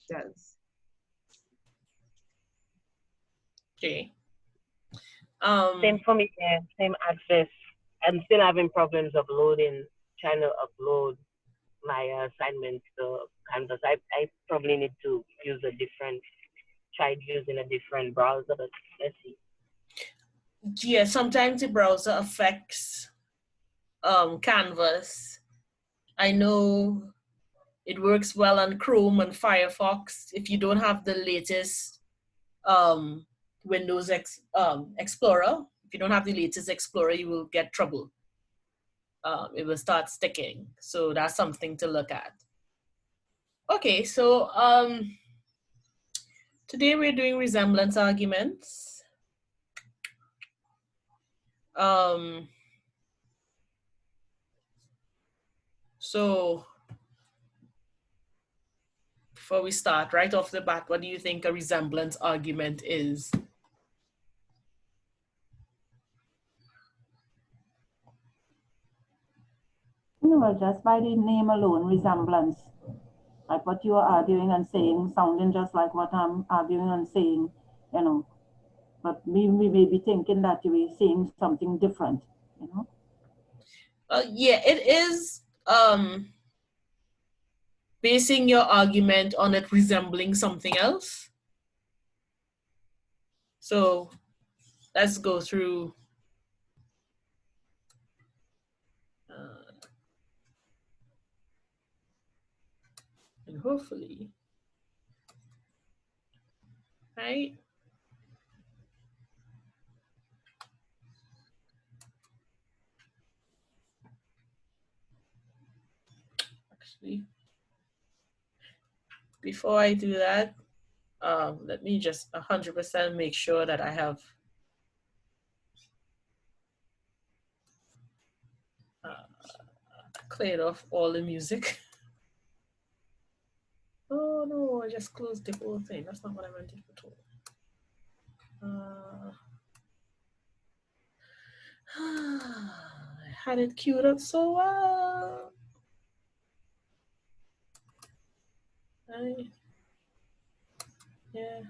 does. Okay. Same for me, yeah. Same access. I'm still having problems uploading, trying to upload my assignments to Canvas. I probably need to use a different, try using a different browser, but let's see. Yeah, sometimes the browser affects Canvas. I know it works well on Chrome and Firefox. If you don't have the latest Windows Explorer, if you don't have the latest Explorer, you will get trouble. It will start sticking. So that's something to look at. Okay, so today we're doing resemblance arguments. So before we start, right off the bat, what do you think a resemblance argument is? No, just by the name alone, resemblance. Like what you are arguing and saying, sounding just like what I'm arguing and saying, you know. But we may be thinking that we're saying something different, you know. Yeah, it is basing your argument on it resembling something else. So let's go through and hopefully, right? Actually, before I do that, let me just 100% make sure that I have cleared off all the music. Oh no, I just closed the whole thing. That's not what I meant at all. I had it queued up so well. Yeah.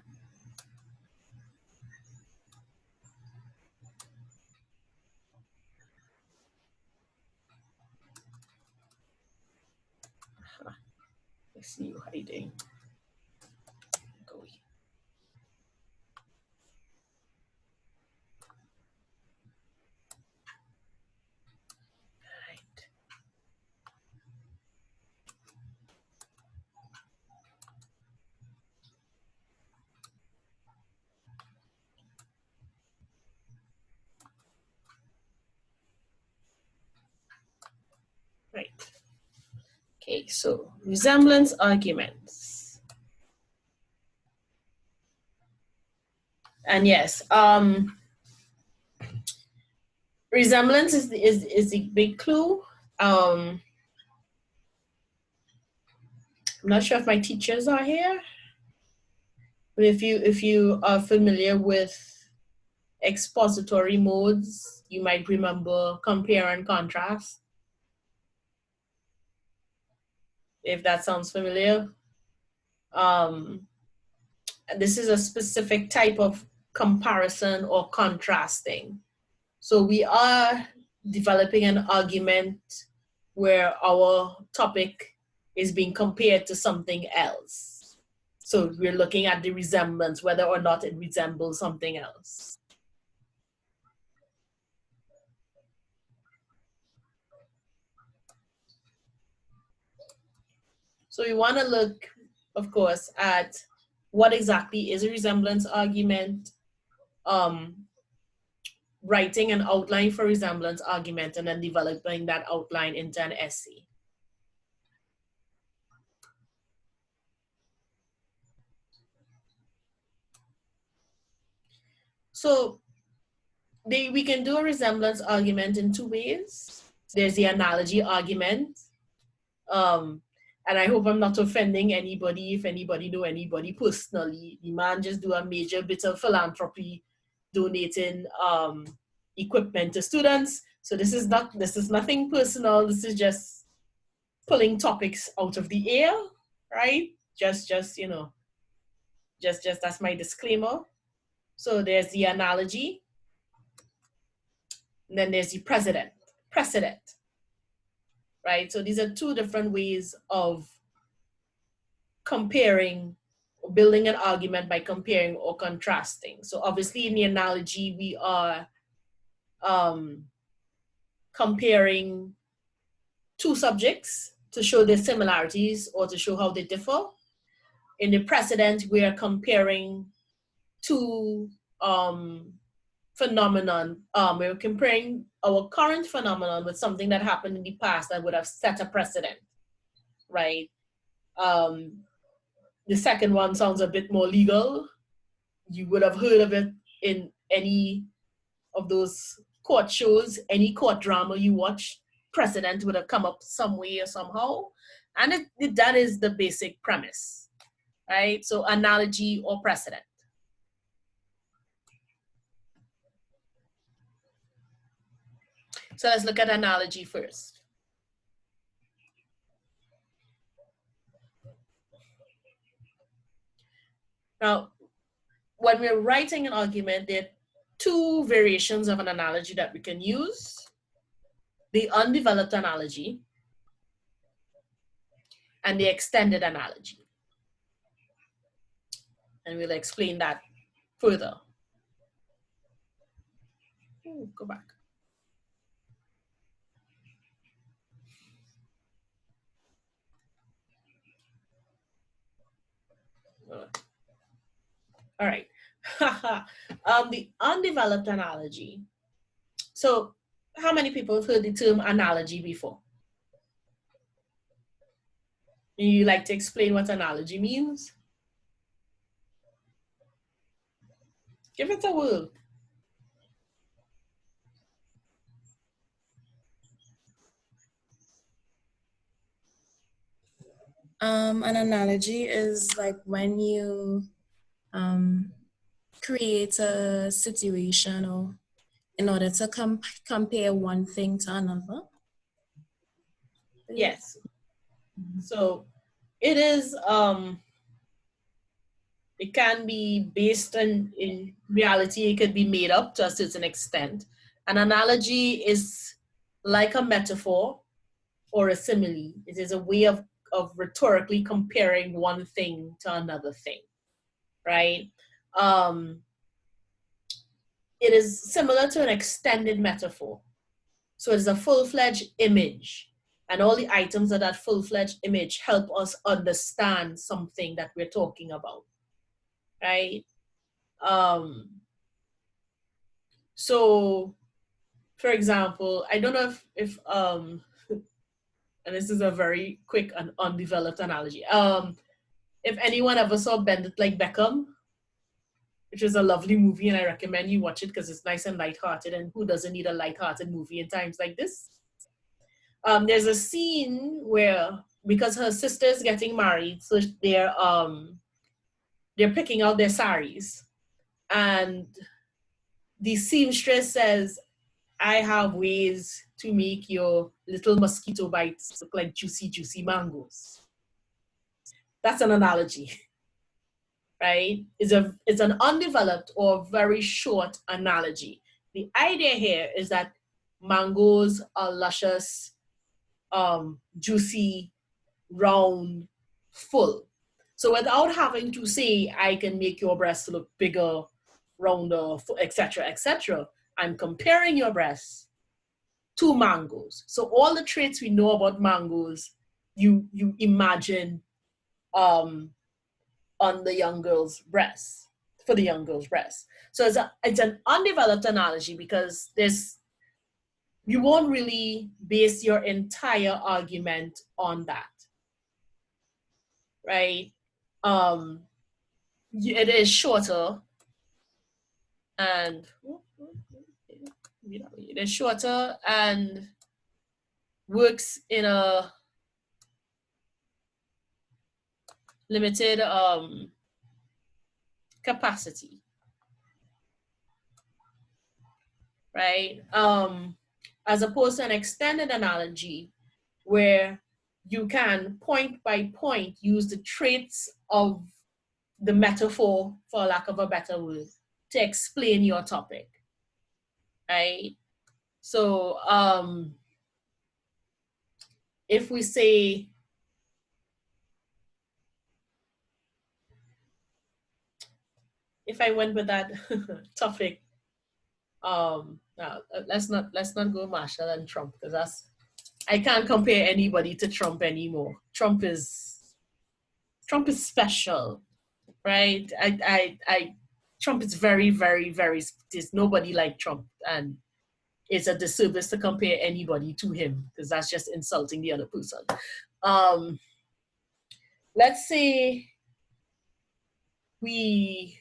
I see you hiding. Go here. Right. Okay, so resemblance arguments. And yes, resemblance is the big clue. I'm not sure if my teachers are here, but if you are familiar with expository modes, you might remember compare and contrast. If that sounds familiar. This is a specific type of comparison or contrasting. So we are developing an argument where our topic is being compared to something else. So we're looking at the resemblance, whether or not it resembles something else. So we want to look, of course, at what exactly is a resemblance argument, writing an outline for resemblance argument, and then developing that outline into an essay. So we can do a resemblance argument in two ways. There's the analogy argument. And I hope I'm not offending anybody. If anybody know anybody personally, the man just do a major bit of philanthropy, donating equipment to students. So this is nothing personal. This is just pulling topics out of the air, right? Just that's my disclaimer. So there's the analogy, and then there's the precedent, right? So these are two different ways of comparing, or building an argument by comparing or contrasting. So obviously in the analogy, we are comparing two subjects to show their similarities or to show how they differ. In the precedent, we are comparing two phenomenon. We're comparing our current phenomenon with something that happened in the past that would have set a precedent, right? The second one sounds a bit more legal. You would have heard of it in any of those court shows, any court drama you watch. Precedent would have come up some way or somehow. And that is the basic premise, right? So analogy or precedent. So let's look at analogy first. Now, when we're writing an argument, there are two variations of an analogy that we can use. The undeveloped analogy and the extended analogy. And we'll explain that further. Ooh, go back. All right. The undeveloped analogy. So how many people have heard the term analogy before? You like to explain what analogy means? Give it a whirl. An analogy is like when you create a situation or in order to compare one thing to another. Yes. So it is, it can be based on, in reality, it could be made up to a certain extent. An analogy is like a metaphor or a simile. It is a way of rhetorically comparing one thing to another thing, right? It is similar to an extended metaphor. So it's a full-fledged image, and all the items of that full-fledged image help us understand something that we're talking about, right? So, for example, I don't know if and this is a very quick and undeveloped analogy. If anyone ever saw Bend It Like Beckham, which is a lovely movie, and I recommend you watch it because it's nice and lighthearted, and who doesn't need a lighthearted movie in times like this? There's a scene where, because her sister's getting married, so they're picking out their saris, and the seamstress says, I have ways to make your little mosquito bites look like juicy, juicy mangoes. That's an analogy, right? It's an undeveloped or very short analogy. The idea here is that mangoes are luscious, juicy, round, full. So without having to say, I can make your breasts look bigger, rounder, etc., etc., I'm comparing your breasts to mangoes. So all the traits we know about mangoes, you imagine on the young girl's breasts, for the young girl's breasts. So it's an undeveloped analogy because you won't really base your entire argument on that, right? It is shorter, and it is shorter and works in a limited capacity, right? As opposed to an extended analogy where you can point by point use the traits of the metaphor, for lack of a better word, to explain your topic, right? So if we say, if I went with that topic, let's not go Marshall and Trump, because I can't compare anybody to Trump anymore. Trump is special, right? Trump is very, very, very, there's nobody like Trump, and it's a disservice to compare anybody to him, because that's just insulting the other person. Let's say we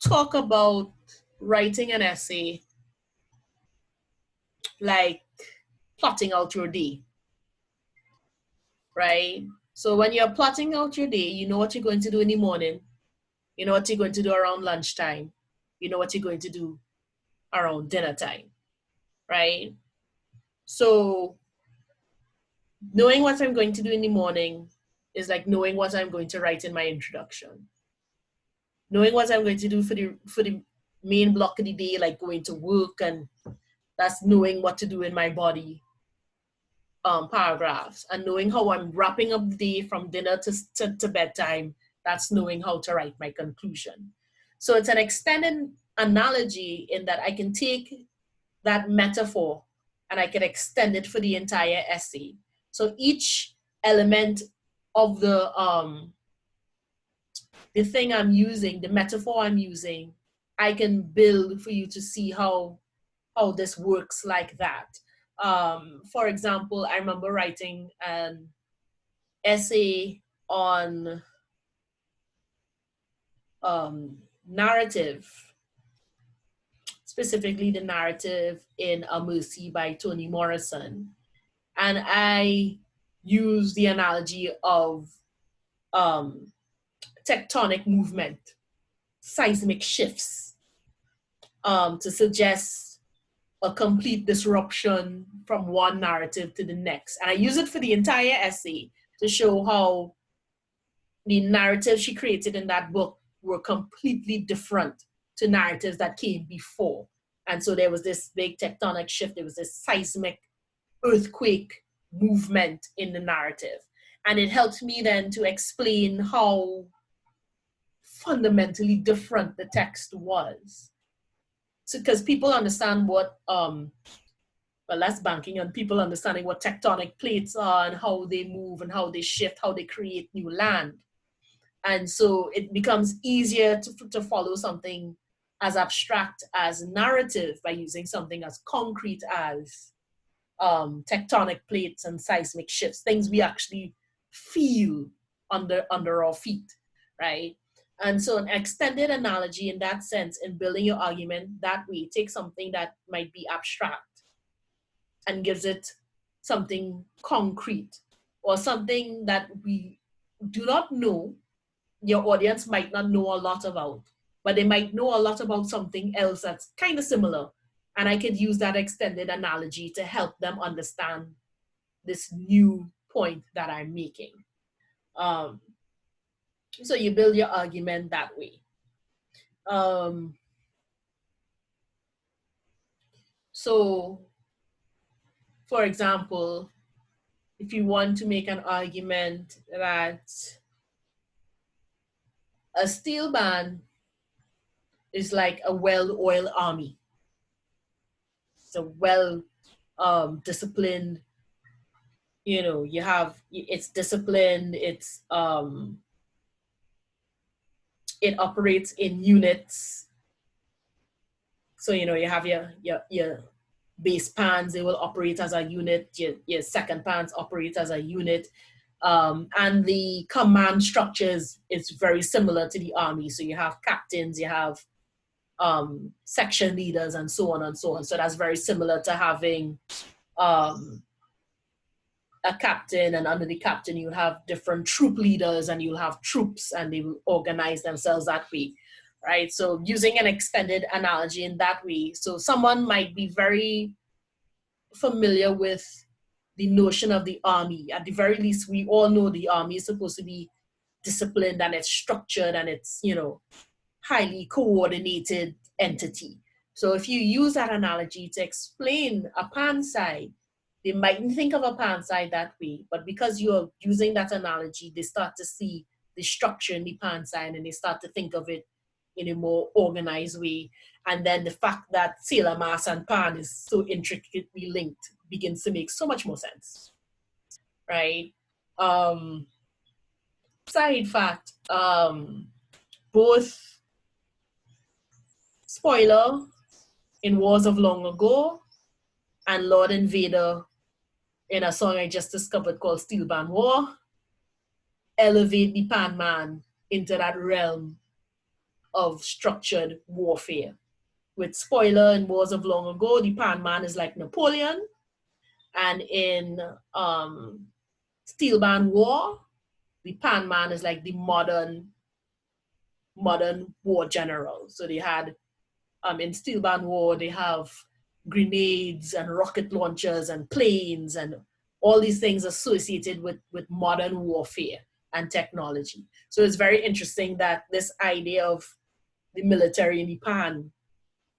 talk about writing an essay like plotting out your day, right? So when you're plotting out your day, you know what you're going to do in the morning, you know what you're going to do around lunchtime, you know what you're going to do around dinner time, right? So knowing what I'm going to do in the morning is like knowing what I'm going to write in my introduction. Knowing what I'm going to do for the main block of the day, like going to work, and that's knowing what to do in my body paragraphs. And knowing how I'm wrapping up the day from dinner to bedtime, that's knowing how to write my conclusion. So it's an extended analogy in that I can take that metaphor and I can extend it for the entire essay. So each element of the thing I'm using, the metaphor I'm using, I can build for you to see how this works like that. For example, I remember writing an essay on narrative, specifically the narrative in A Mercy by Toni Morrison. And I use the analogy of tectonic movement, seismic shifts, to suggest a complete disruption from one narrative to the next. And I use it for the entire essay to show how the narratives she created in that book were completely different to narratives that came before. And so there was this big tectonic shift, there was this seismic earthquake movement in the narrative. And it helped me then to explain how fundamentally different the text was. So, because people understand what, well, that's banking on people understanding what tectonic plates are and how they move and how they shift, how they create new land. And so it becomes easier to follow something as abstract as narrative by using something as concrete as tectonic plates and seismic shifts, things we actually feel under our feet, right? And so an extended analogy in that sense, in building your argument that way, take something that might be abstract and gives it something concrete, or something that we do not know, your audience might not know a lot about, but they might know a lot about something else that's kind of similar. And I could use that extended analogy to help them understand this new point that I'm making. So you build your argument that way. So, for example, if you want to make an argument that a steel band is like a well-oiled army. It's a well disciplined, you know, it's disciplined, it operates in units. So, you know, you have your base pans, they will operate as a unit, your second pans operate as a unit. And the command structures is very similar to the army. So you have captains, you have section leaders, and so on and so on. So that's very similar to having a captain, and under the captain you'll have different troop leaders, and you'll have troops, and they will organize themselves that way, right? So using an extended analogy in that way, so someone might be very familiar with the notion of the army. At the very least, we all know the army is supposed to be disciplined and it's structured and it's, you know, highly coordinated entity. So if you use that analogy to explain a pan side, they mightn't think of a pan side that way, but because you're using that analogy, they start to see the structure in the pan side and they start to think of it in a more organized way. And then the fact that sailor mass and pan is so intricately linked begins to make so much more sense, right? Side fact, both Spoiler in Wars of Long Ago and Lord Invader in a song I just discovered called Steel Band War elevate the Pan Man into that realm of structured warfare. With Spoiler in Wars of Long Ago, the Pan Man is like Napoleon, and in Steel Band War, the Pan Man is like the modern war general. So they had in Steel Band War, they have grenades and rocket launchers and planes and all these things associated with modern warfare and technology. So it's very interesting that this idea of the military in the Pan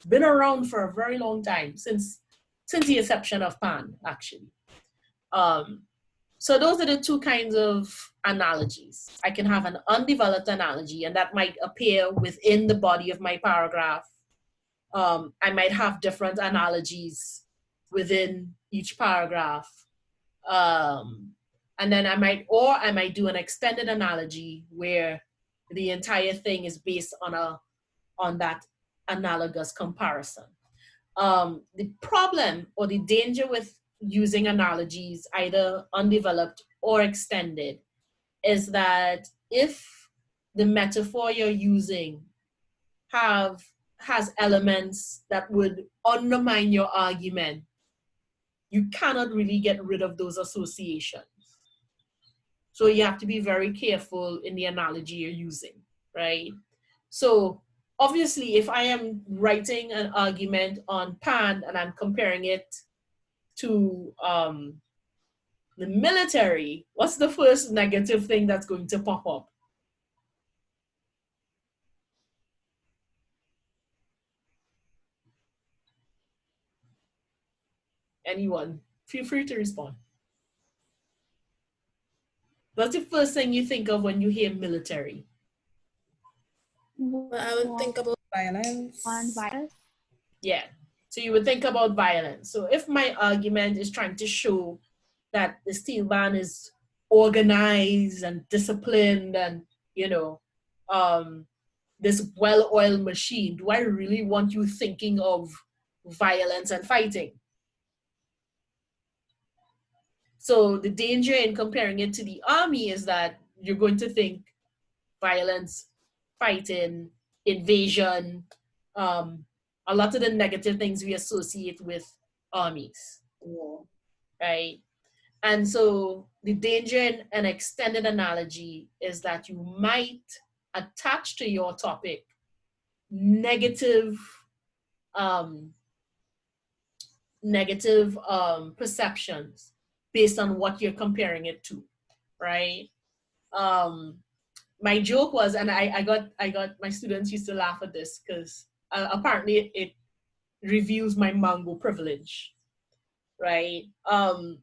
been around for a very long time, since the inception of Pan, actually. So those are the two kinds of analogies. I can have an undeveloped analogy, and that might appear within the body of my paragraph. I might have different analogies within each paragraph. And then I might do an extended analogy where the entire thing is based on that analogous comparison. The problem or the danger with using analogies, either undeveloped or extended, is that if the metaphor you're using has elements that would undermine your argument, you cannot really get rid of those associations. So you have to be very careful in the analogy you're using, right? So obviously, if I am writing an argument on Pan and I'm comparing it to the military, what's the first negative thing that's going to pop up? Anyone, feel free to respond. What's the first thing you think of when you hear military? Well, I would think about violence. Violence. Yeah, so you would think about violence. So if my argument is trying to show that the steel band is organized and disciplined and, you know, this well-oiled machine, do I really want you thinking of violence and fighting? So the danger in comparing it to the army is that you're going to think violence, fighting, invasion, a lot of the negative things we associate with armies, right? And so the danger in an extended analogy is that you might attach to your topic negative perceptions based on what you're comparing it to, right? My joke was, and I got my students used to laugh at this because apparently it reveals my mango privilege, right? Long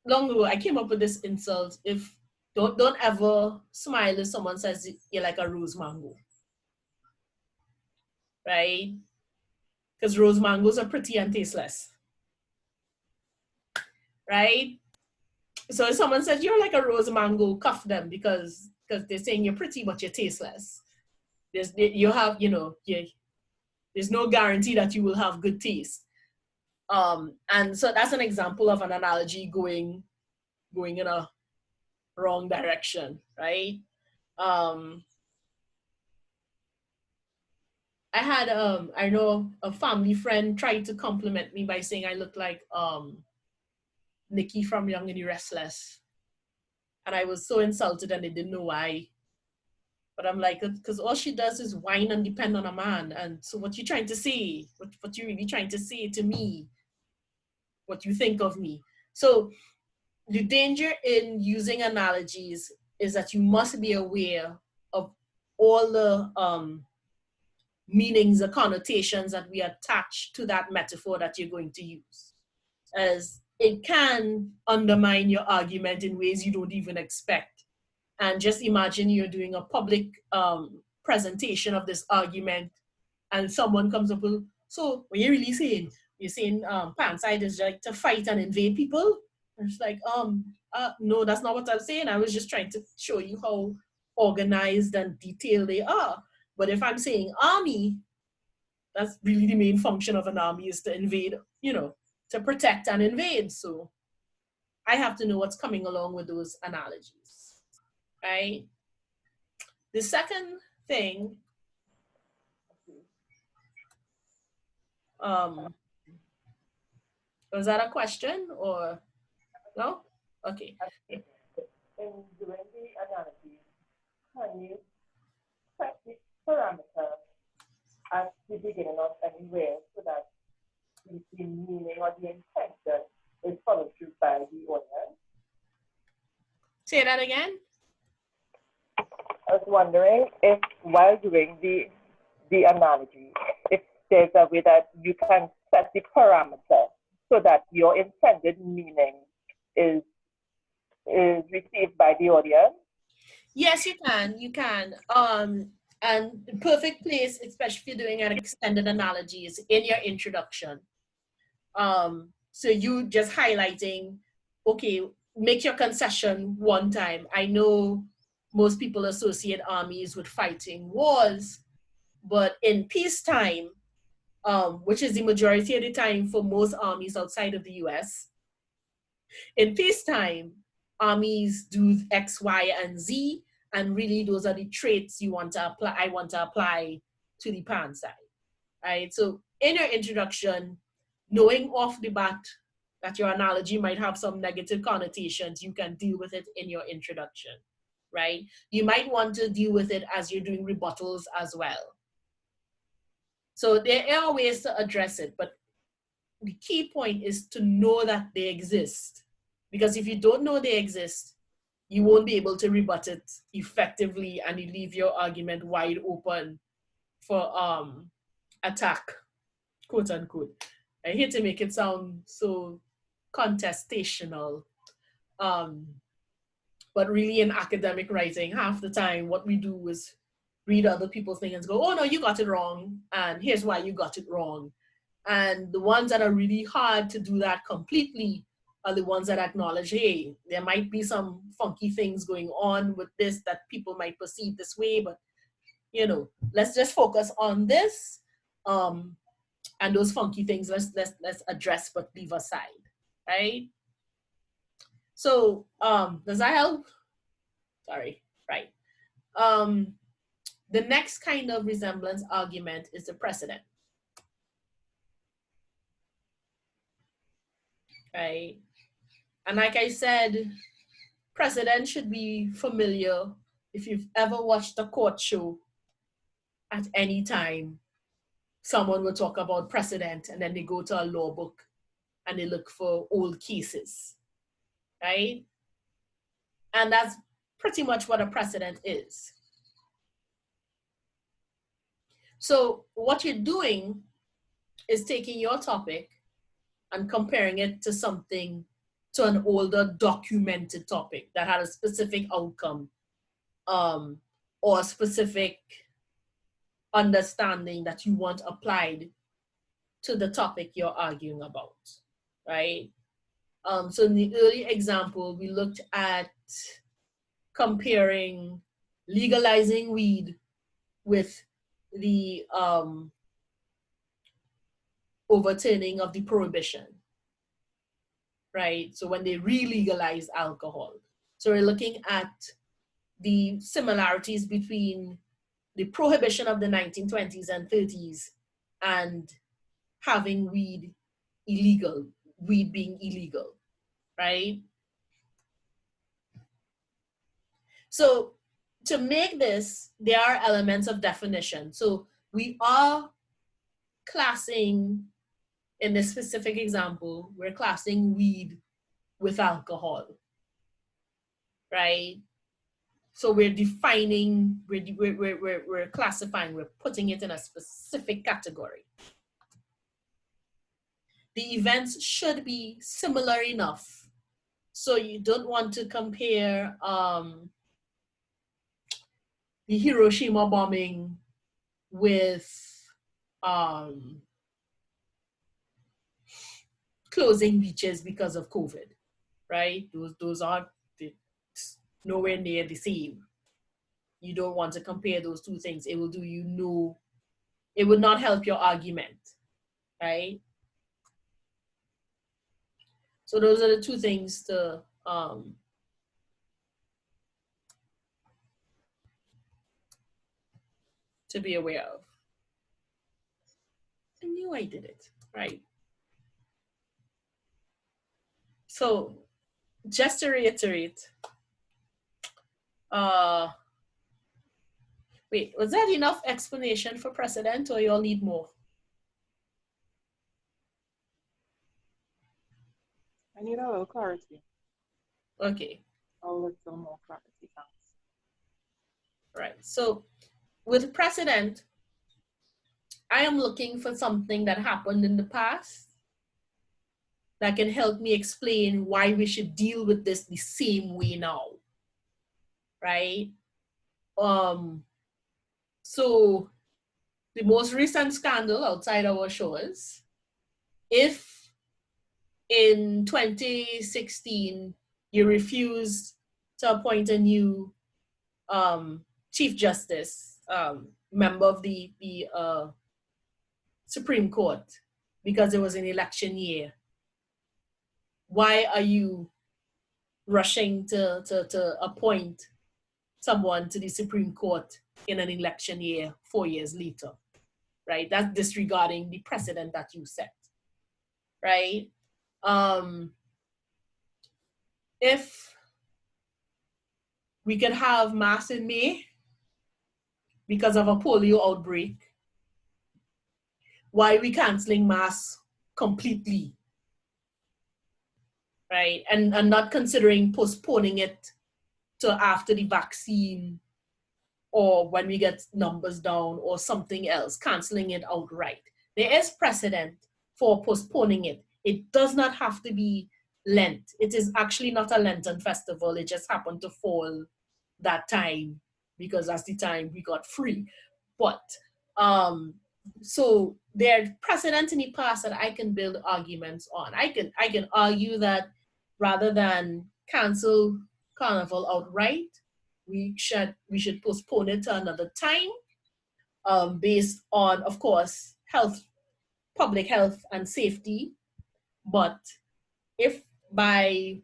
ago, I came up with this insult: if don't ever smile if someone says you're like a rose mango, right? Because rose mangoes are pretty and tasteless, right? So if someone says you're like a rose mango, cuff them because they're saying you're pretty but you're tasteless. There's no guarantee that you will have good taste. And so that's an example of an analogy going in a wrong direction, right? I had I know a family friend tried to compliment me by saying I look like Nikki from Young and the Restless. And I was so insulted and they didn't know why. But I'm like, because all she does is whine and depend on a man. And so what you trying to say? What you really trying to say to me what you think of me. So the danger in using analogies is that you must be aware of all the meanings, the connotations that we attach to that metaphor that you're going to use, as it can undermine your argument in ways you don't even expect. And just imagine you're doing a public presentation of this argument, and someone comes up with, so what you're really saying? You're saying Panside is like to fight and invade people? And it's like, no, that's not what I'm saying. I was just trying to show you how organized and detailed they are. But if I'm saying army, that's really the main function of an army, is to invade, you know, to protect and invade. So I have to know what's coming along with those analogies, right? The second thing, was that a question or no? Okay. In doing the analogy, can you set the parameter at the beginning of anywhere so that the meaning or the intention is followed through by the audience? Say that again. I was wondering if while doing the analogy, if there's a way that you can set the parameter so that your intended meaning is received by the audience? Yes, you can. You can. And the perfect place, especially if you're doing an extended analogy, is in your introduction. So you just highlighting, okay, make your concession one time. I know most people associate armies with fighting wars, but in peacetime, which is the majority of the time for most armies outside of the US, in peacetime, armies do X, Y, and Z, and really those are the traits you want to apply. I want to apply to the Panside, right? So in your introduction, knowing off the bat that your analogy might have some negative connotations, you can deal with it in your introduction, right? You might want to deal with it as you're doing rebuttals as well. So there are ways to address it, but the key point is to know that they exist. Because if you don't know they exist, you won't be able to rebut it effectively, and you leave your argument wide open for attack, quote unquote. I hate to make it sound so contestational, but really in academic writing, half the time what we do is read other people's things and go, oh no, you got it wrong, and here's why you got it wrong. And the ones that are really hard to do that completely are the ones that acknowledge, hey, there might be some funky things going on with this that people might perceive this way, but you know, let's just focus on this, and those funky things let's address but leave aside, right? So does that help? Sorry, right. The next kind of resemblance argument is the precedent. Right? And like I said, precedent should be familiar. If you've ever watched a court show at any time, someone will talk about precedent and then they go to a law book and they look for old cases, right? And that's pretty much what a precedent is. So what you're doing is taking your topic and comparing it to something, to an older documented topic that had a specific outcome, or a specific understanding that you want applied to the topic you're arguing about, right? So in the early example, we looked at comparing legalizing weed with the overturning of the prohibition, right? So when they re-legalized alcohol. So we're looking at the similarities between the prohibition of the 1920s and 30s and having weed illegal, weed being illegal, right? So to make this, there are elements of definition. So we are classing in this specific example, we're classing weed with alcohol, right? So we're defining, we're classifying, we're putting it in a specific category. The events should be similar enough. So you don't want to compare the Hiroshima bombing with closing beaches because of COVID, right? Those aren't nowhere near the same. You don't want to compare those two things. It will do you no, it would not help your argument, right? So those are the two things to be aware of. I knew I did it, right? So just to reiterate, wait, was that enough explanation for precedent, or you all need more? I need a little clarity. Okay. A little more clarity, thanks. Right, so with precedent, I am looking for something that happened in the past that can help me explain why we should deal with this the same way now, right? So the most recent scandal outside our shores, if in 2016 you refused to appoint a new Chief Justice, member of the Supreme Court, because it was an election year, why are you rushing to appoint someone to the Supreme Court in an election year 4 years later, right? That's disregarding the precedent that you set, right? If we could have mass in May because of a polio outbreak, why are we canceling mass completely, right? And not considering postponing it to after the vaccine, or when we get numbers down, or something else, canceling it outright. There is precedent for postponing it. It does not have to be Lent. It is actually not a Lenten festival. It just happened to fall that time because that's the time we got free. But so there's precedent in the past that I can build arguments on. I can argue that rather than cancel Carnival outright, we should postpone it to another time, based on, of course, public health and safety. But if by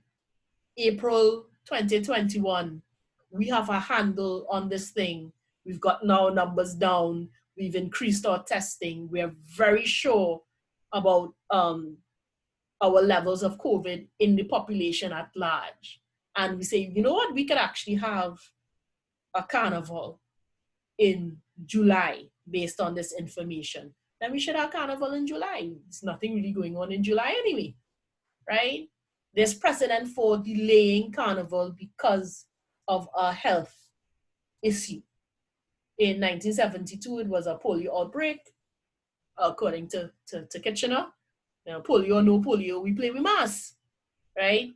April 2021 we have a handle on this thing, we've got now numbers down, we've increased our testing, we're very sure about our levels of COVID in the population at large, and we say, you know what, we could actually have a carnival in July based on this information, then we should have carnival in July. There's nothing really going on in July anyway, right? There's precedent for delaying carnival because of a health issue. In 1972, it was a polio outbreak, according to Kitchener. You know, polio or no polio, we play with mass, right?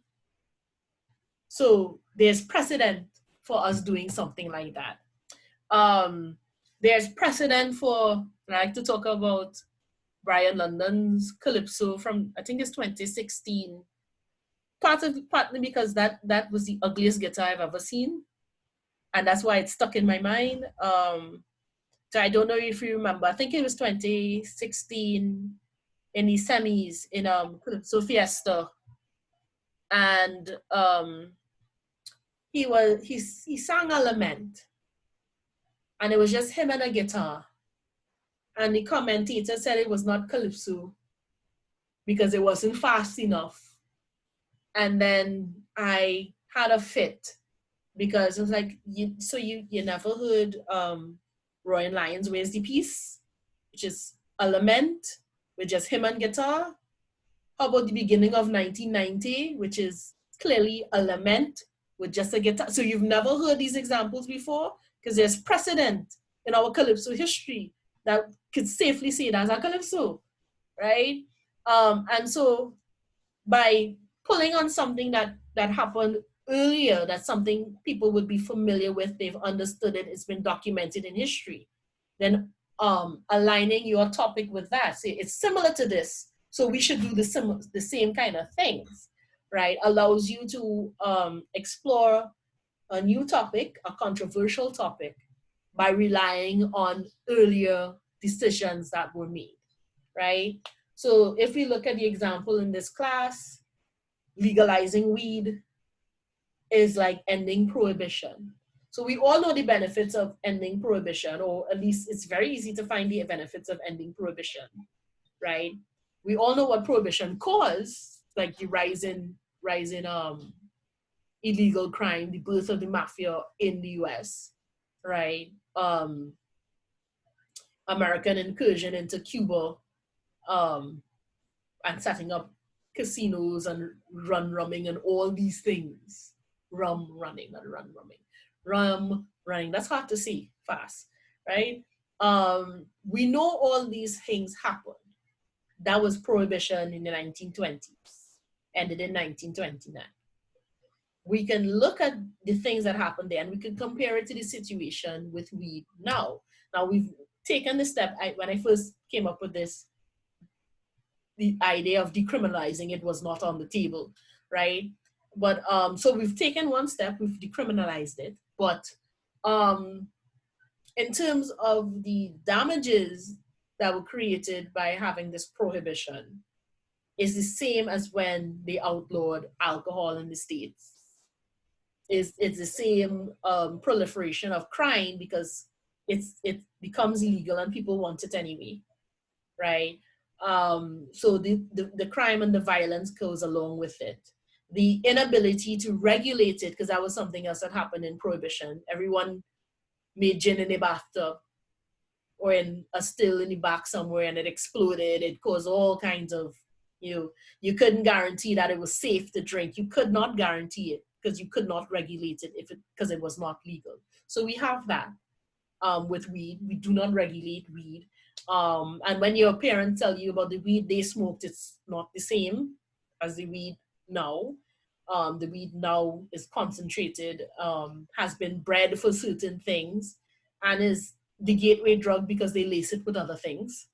So there's precedent for us doing something like that. There's precedent for, I like to talk about Brian London's Calypso from, I think it's 2016. Partly because that was the ugliest guitar I've ever seen. And that's why it's stuck in my mind. So I don't know if you remember, I think it was 2016 in the semis in Calypso Fiesta. And he sang a lament. And it was just him and a guitar. And the commentator said it was not Calypso because it wasn't fast enough. And then I had a fit because it was like, you never heard Roy and Lyons Where's the Peace, which is a lament. with just him and guitar? How about the beginning of 1990, which is clearly a lament with just a guitar? So you've never heard these examples before? Because there's precedent in our calypso history that could safely say that's a calypso, right? And so by pulling on something that happened earlier, that's something people would be familiar with, they've understood it, it's been documented in history, then aligning your topic with that, say it's similar to this, so we should do the same kind of things, right? Allows you to explore a new topic, a controversial topic, by relying on earlier decisions that were made, right? So if we look at the example in this class, legalizing weed is like ending prohibition. So we all know the benefits of ending prohibition, or at least it's very easy to find the benefits of ending prohibition, right? We all know what prohibition caused, like the rise in illegal crime, the birth of the mafia in the US, right? American incursion into Cuba, and setting up casinos and rumming and all these things. Rum running, that's hard to see fast, right? We know all these things happened. That was prohibition in the 1920s, ended in 1929. We can look at the things that happened there and we can compare it to the situation with weed now. Now we've taken the step, when I first came up with this, the idea of decriminalizing it was not on the table, right? But so we've taken one step, we've decriminalized it, but in terms of the damages that were created by having this prohibition, is the same as when they outlawed alcohol in the States. It's the same proliferation of crime because it becomes illegal and people want it anyway, right? So the crime and the violence goes along with it. The inability to regulate it, because that was something else that happened in Prohibition. Everyone made gin in a bathtub or in a still in the back somewhere and it exploded. It caused all kinds of, you couldn't guarantee that it was safe to drink. You could not guarantee it because you could not regulate it because it was not legal. So we have that with weed. We do not regulate weed. And when your parents tell you about the weed they smoked, it's not the same as the weed now. The weed now is concentrated, has been bred for certain things, and is the gateway drug because they lace it with other things.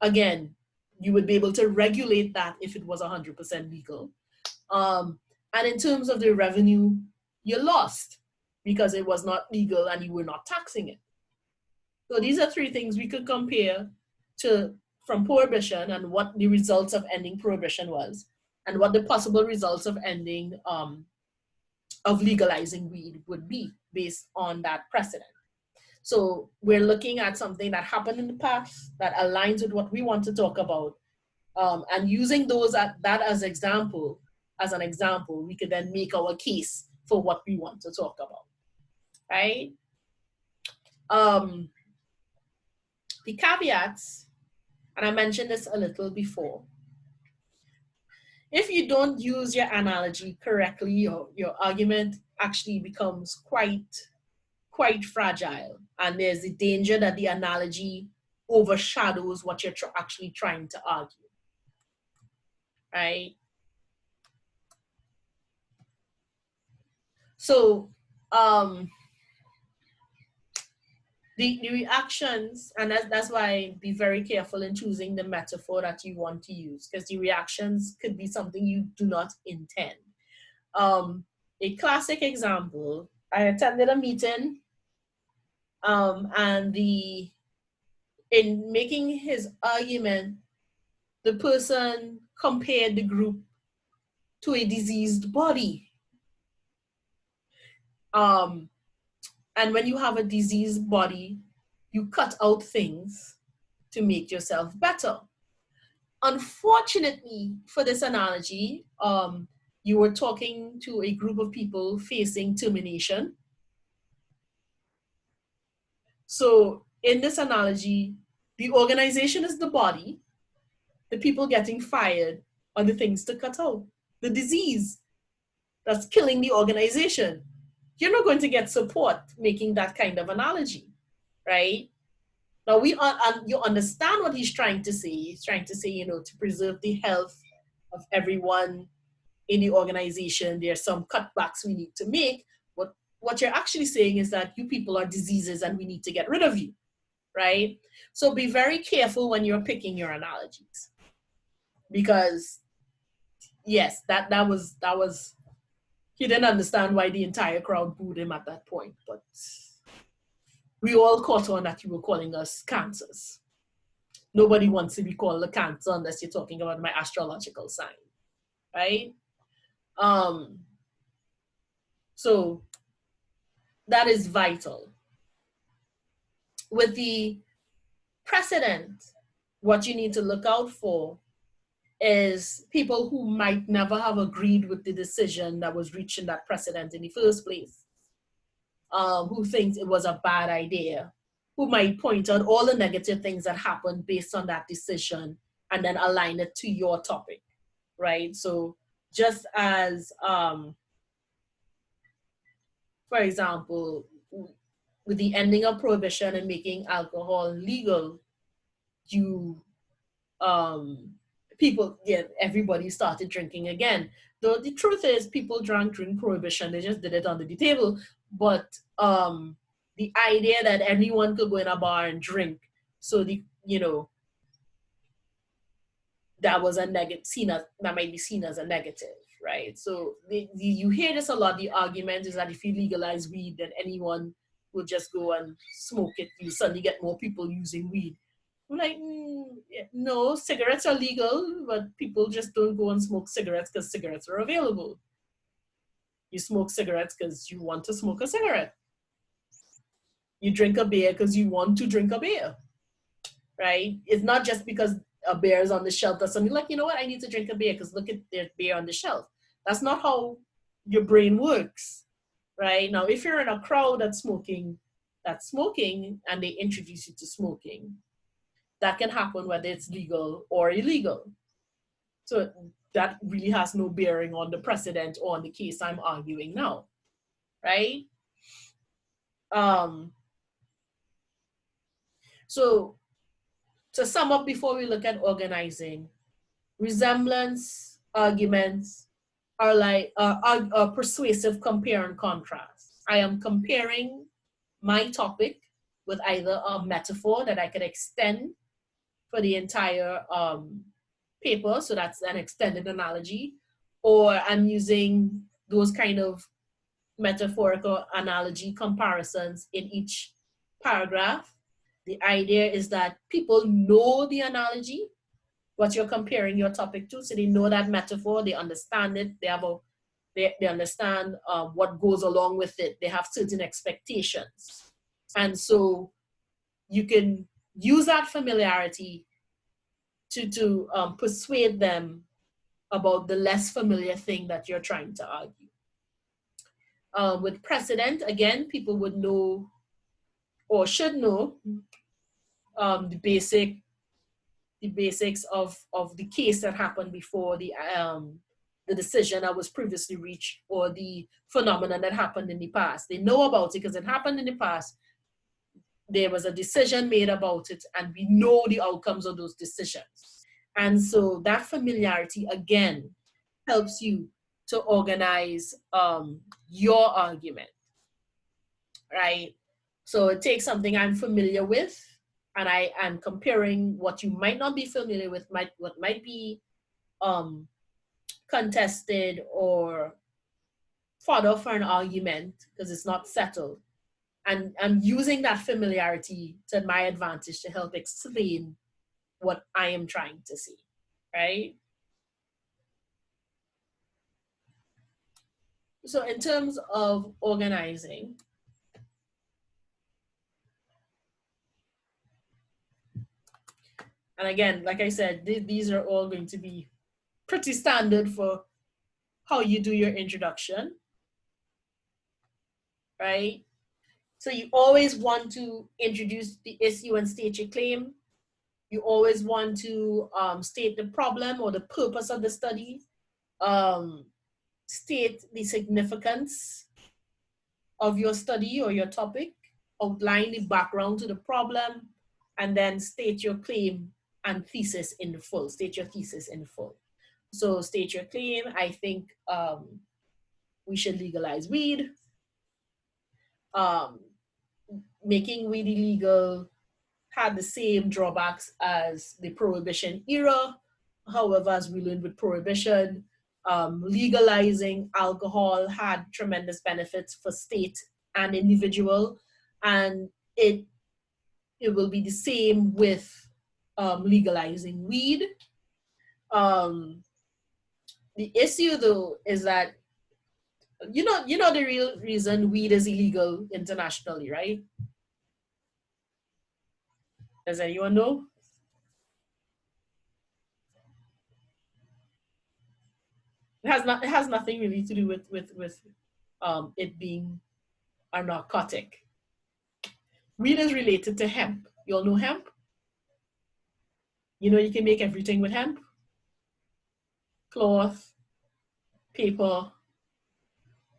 Again, you would be able to regulate that if it was 100% legal. And in terms of the revenue, you lost because it was not legal and you were not taxing it. So these are three things we could compare from prohibition and what the results of ending prohibition was, and what the possible results of ending, of legalizing weed would be based on that precedent. So we're looking at something that happened in the past that aligns with what we want to talk about, and using that as an example, we could then make our case for what we want to talk about, right? The caveats, and I mentioned this a little before, if you don't use your analogy correctly, your argument actually becomes quite fragile, and there's the danger that the analogy overshadows what you're actually trying to argue, right? So the reactions, and that's why be very careful in choosing the metaphor that you want to use, because the reactions could be something you do not intend. A classic example, I attended a meeting, and in making his argument, the person compared the group to a diseased body. And when you have a diseased body, you cut out things to make yourself better. Unfortunately, for this analogy, you were talking to a group of people facing termination. So in this analogy, the organization is the body, the people getting fired are the things to cut out. The disease that's killing the organization. You're not going to get support making that kind of analogy, right? Now, you understand what he's trying to say. He's trying to say, you know, to preserve the health of everyone in the organization, there's some cutbacks we need to make. But what you're actually saying is that you people are diseases and we need to get rid of you, right? So be very careful when you're picking your analogies. Because, yes, that was, he didn't understand why the entire crowd booed him at that point, but we all caught on that you were calling us cancers. Nobody wants to be called a cancer unless you're talking about my astrological sign, right? So that is vital. With the precedent, what you need to look out for is people who might never have agreed with the decision that was reached in that precedent in the first place, who thinks it was a bad idea, who might point out all the negative things that happened based on that decision and then align it to your topic, right? So just as, for example, with the ending of prohibition and making alcohol legal, everybody started drinking again. Though the truth is, people drank during prohibition, they just did it under the table. But the idea that everyone could go in a bar and drink, so that was a negative, that might be seen as a negative, right? So you hear this a lot. The argument is that if you legalize weed, then anyone will just go and smoke it. You suddenly get more people using weed. I'm like, no, cigarettes are legal, but people just don't go and smoke cigarettes because cigarettes are available. You smoke cigarettes because you want to smoke a cigarette. You drink a beer because you want to drink a beer, right? It's not just because a beer is on the shelf that somebody's like, you know what, I need to drink a beer because look at their beer on the shelf. That's not how your brain works, right? Now, if you're in a crowd that's smoking and they introduce you to smoking, that can happen whether it's legal or illegal. So that really has no bearing on the precedent or on the case I'm arguing now, right? So to sum up before we look at organizing, resemblance arguments are like a persuasive compare and contrast. I am comparing my topic with either a metaphor that I could extend for the entire paper, so that's an extended analogy, or I'm using those kind of metaphorical analogy comparisons in each paragraph. The idea is that people know the analogy, what you're comparing your topic to, so they know that metaphor, they understand it, they understand what goes along with it, they have certain expectations. And so you can use that familiarity to persuade them about the less familiar thing that you're trying to argue. With precedent, again, people would know or should know the basics of the case that happened before the decision that was previously reached or the phenomenon that happened in the past. They know about it because it happened in the past. There was a decision made about it and we know the outcomes of those decisions. And so that familiarity, again, helps you to organize your argument, right? So it takes something I'm familiar with and I am comparing what you might not be familiar with, what might be contested or fodder for an argument because it's not settled. And I'm using that familiarity to my advantage to help explain what I am trying to see, right? So in terms of organizing, and again, like I said, these are all going to be pretty standard for how you do your introduction, right? So you always want to introduce the issue and state your claim. You always want to state the problem or the purpose of the study, state the significance of your study or your topic, outline the background to the problem, and then state your claim and thesis in full. State your thesis in full. So state your claim. I think we should legalize weed. Making weed illegal had the same drawbacks as the Prohibition era. However, as we learned with Prohibition, legalizing alcohol had tremendous benefits for state and individual, and it will be the same with legalizing weed. The issue though is that you know the real reason weed is illegal internationally, right? Does anyone know? It has nothing really to do with it being a narcotic. Weed is related to hemp. You all know hemp? You know you can make everything with hemp. Cloth, paper.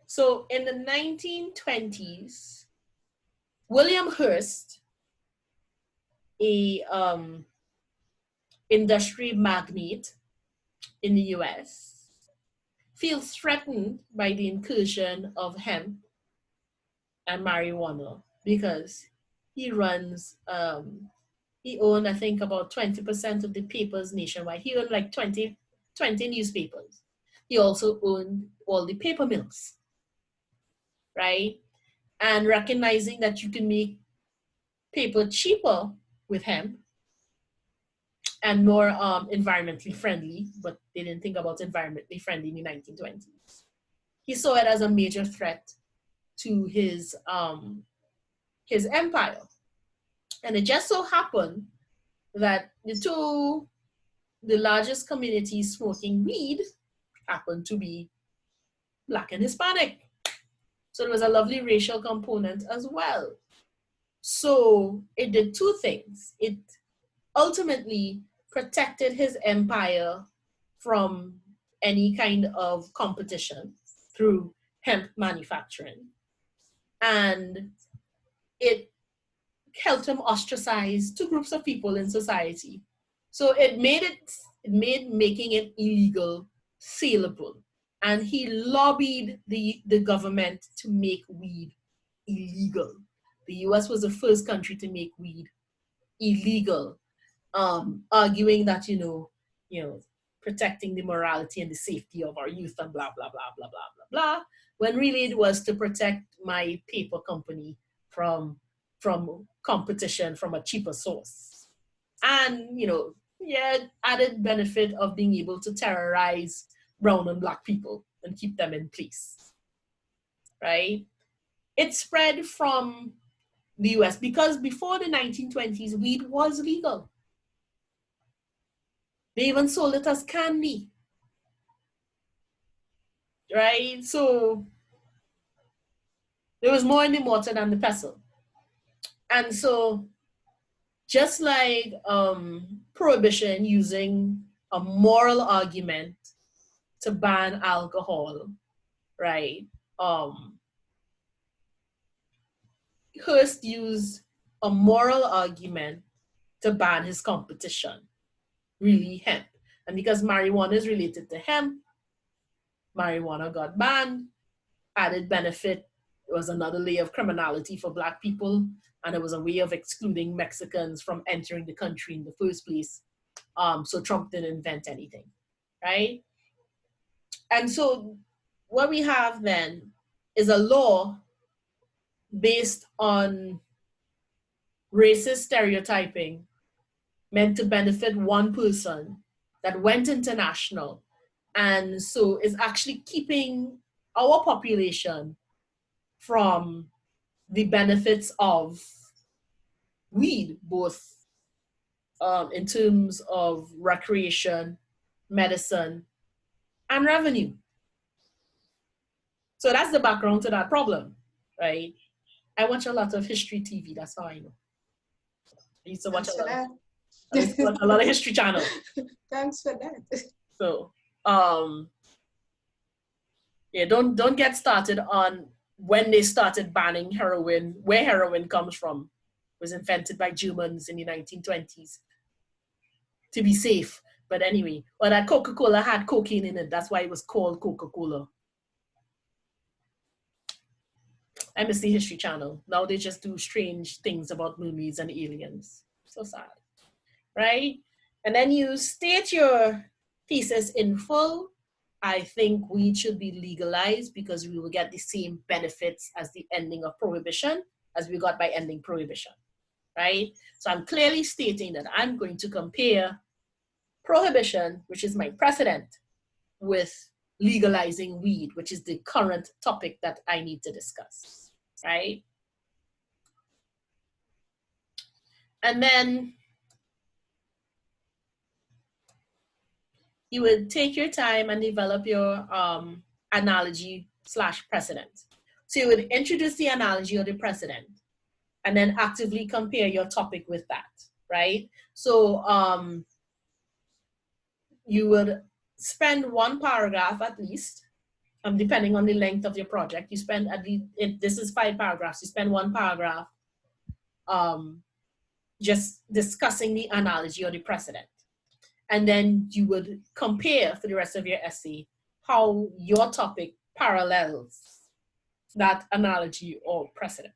So in the 1920s, William Hearst, a industry magnate in the US, feels threatened by the incursion of hemp and marijuana because he runs, he owned, I think, about 20% of the papers nationwide. He owned like 20 newspapers. He also owned all the paper mills, right? And recognizing that you can make paper cheaper with hemp and more environmentally friendly, but they didn't think about environmentally friendly in the 1920s. He saw it as a major threat to his empire. And it just so happened that the largest communities smoking weed happened to be Black and Hispanic. So there was a lovely racial component as well. So it did two things. It ultimately protected his empire from any kind of competition through hemp manufacturing. And it helped him ostracize two groups of people in society. So it made making it illegal saleable. And he lobbied the government to make weed illegal. The US was the first country to make weed illegal, arguing that, protecting the morality and the safety of our youth and blah, blah, blah, blah, blah, blah, blah, when really it was to protect my paper company from competition from a cheaper source. And, added benefit of being able to terrorize brown and Black people and keep them in place, right? It spread from the US because before the 1920s, weed was legal. They even sold it as candy, right? So there was more in the mortar than the pestle. And so just like Prohibition using a moral argument to ban alcohol, right? Hearst used a moral argument to ban his competition, really hemp. And because marijuana is related to hemp, marijuana got banned. Added benefit, it was another layer of criminality for Black people, and it was a way of excluding Mexicans from entering the country in the first place. So Trump didn't invent anything, right? And so what we have then is a law based on racist stereotyping meant to benefit one person that went international, and so is actually keeping our population from the benefits of weed, both in terms of recreation, medicine, and revenue. So that's the background to that problem, right? I watch a lot of history TV, that's how I know. I used to watch a lot. It's got a lot of History Channel. Thanks for that. So, yeah, don't get started on when they started banning heroin, where heroin comes from. It was invented by Germans in the 1920s to be safe. But anyway, well, that Coca-Cola had cocaine in it. That's why it was called Coca-Cola. I miss the History Channel. Now they just do strange things about movies and aliens. So sad, right? And then you state your thesis in full. I think weed should be legalized because we will get the same benefits as the ending of prohibition as we got by ending prohibition, right? So I'm clearly stating that I'm going to compare prohibition, which is my precedent, with legalizing weed, which is the current topic that I need to discuss, right? And then you would take your time and develop your analogy / precedent. So you would introduce the analogy or the precedent and then actively compare your topic with that, right? So you would spend one paragraph at least, depending on the length of your project. You spend at least, this is 5 paragraphs, you spend one paragraph just discussing the analogy or the precedent. And then you would compare for the rest of your essay how your topic parallels that analogy or precedent.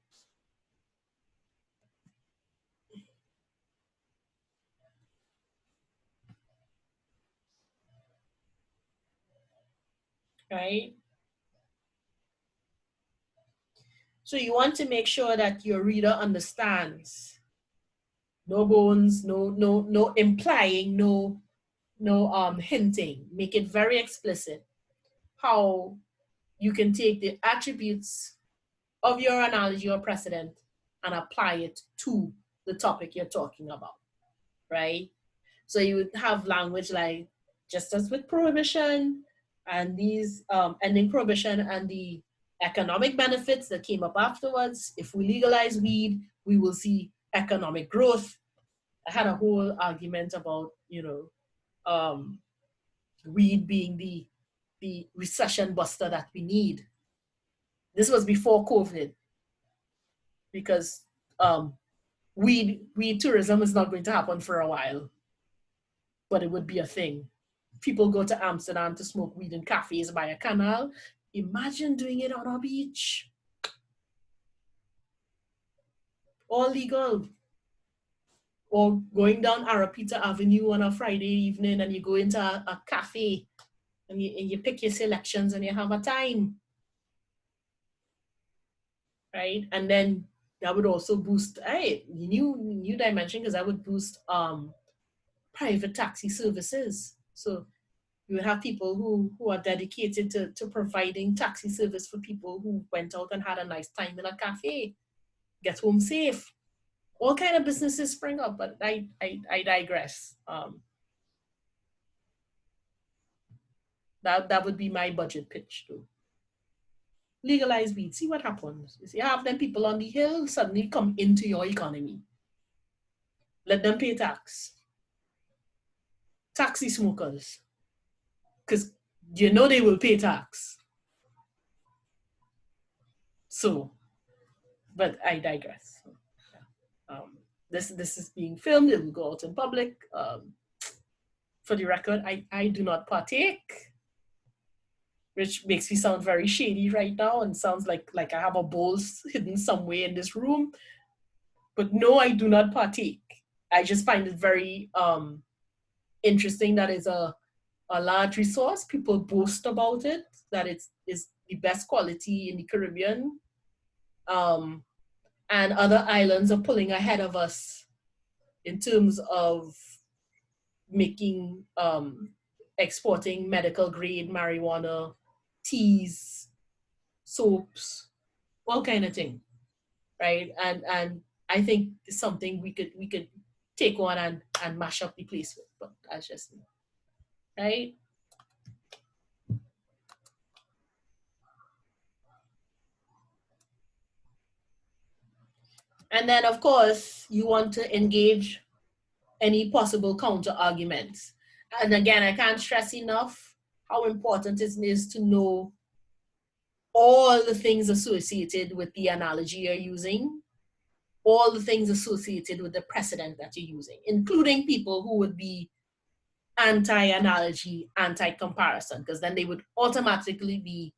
Right? So you want to make sure that your reader understands. No bones, no implying, no hinting. Make it very explicit how you can take the attributes of your analogy or precedent and apply it to the topic you're talking about, right? So you would have language like, just as with prohibition and these ending prohibition and the economic benefits that came up afterwards. If we legalize weed, we will see economic growth. I had a whole argument about, weed being the recession buster that we need. This was before COVID, because weed tourism is not going to happen for a while, but it would be a thing. People go to Amsterdam to smoke weed in cafes by a canal. Imagine doing it on a beach. All legal. Or going down Arapita Avenue on a Friday evening and you go into a cafe and you pick your selections and you have a time. Right? And then that would also boost, new dimension, because that would boost private taxi services. So you would have people who are dedicated to providing taxi service for people who went out and had a nice time in a cafe, get home safe. All kind of businesses spring up, but I digress. That would be my budget pitch too. Legalize weed, see what happens. You have them people on the hill suddenly come into your economy. Let them pay tax. Taxi smokers, because you know they will pay tax. So, but I digress. This is being filmed, it will go out in public. For the record, I do not partake, which makes me sound very shady right now and sounds like I have a bowl hidden somewhere in this room. But no, I do not partake. I just find it very interesting that it's a large resource. People boast about it, that it's the best quality in the Caribbean. And other islands are pulling ahead of us in terms of making, exporting medical grade marijuana, teas, soaps, all kind of thing, right? And I think it's something we could take on and mash up the place with, but that's just me, right? And then of course you want to engage any possible counter arguments. And again, I can't stress enough how important it is to know all the things associated with the analogy you're using, all the things associated with the precedent that you're using, including people who would be anti-analogy, anti-comparison, because then they would automatically be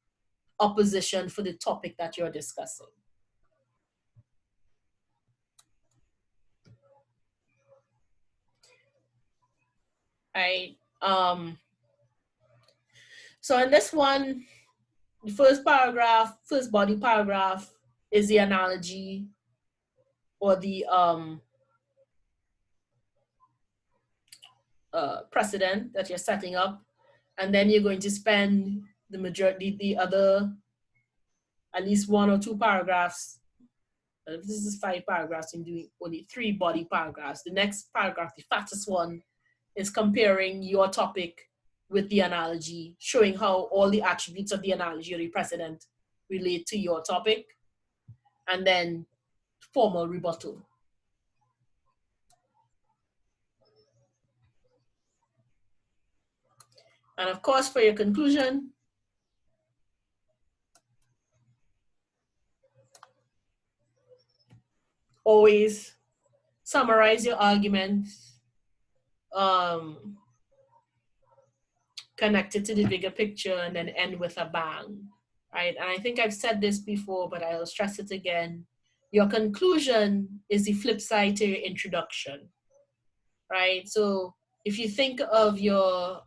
opposition for the topic that you're discussing. Right. So in this one, the first paragraph, first body paragraph is the analogy or the precedent that you're setting up. And then you're going to spend the majority, the other, at least 1 or 2 paragraphs. This is 5 paragraphs, I'm doing only 3 body paragraphs. The next paragraph, the fattest one, is comparing your topic with the analogy, showing how all the attributes of the analogy or the precedent relate to your topic, and then formal rebuttal. And of course, for your conclusion, always summarize your arguments, connect it to the bigger picture, and then end with a bang, right? And I think I've said this before, but I'll stress it again. Your conclusion is the flip side to your introduction, right? So if you think of your,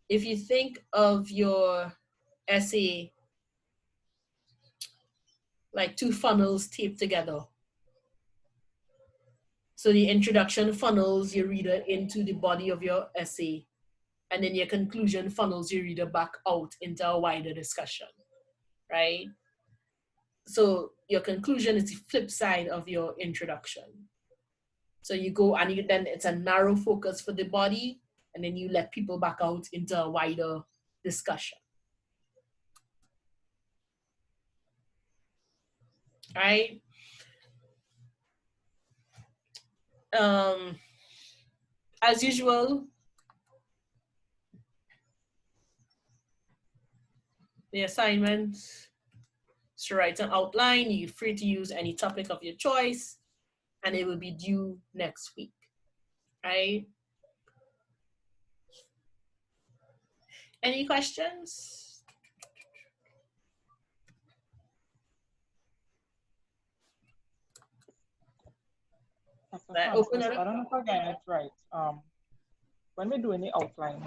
if you think of your essay like 2 funnels taped together. So the introduction funnels your reader into the body of your essay, and then your conclusion funnels your reader back out into a wider discussion, right? So your conclusion is the flip side of your introduction. So you go and then it's a narrow focus for the body, and then you let people back out into a wider discussion. Right? As usual, the assignment is to write an outline. You're free to use any topic of your choice, and it will be due next week, right? Any questions? Open it up. I don't know if I got it right. When we're doing the outline,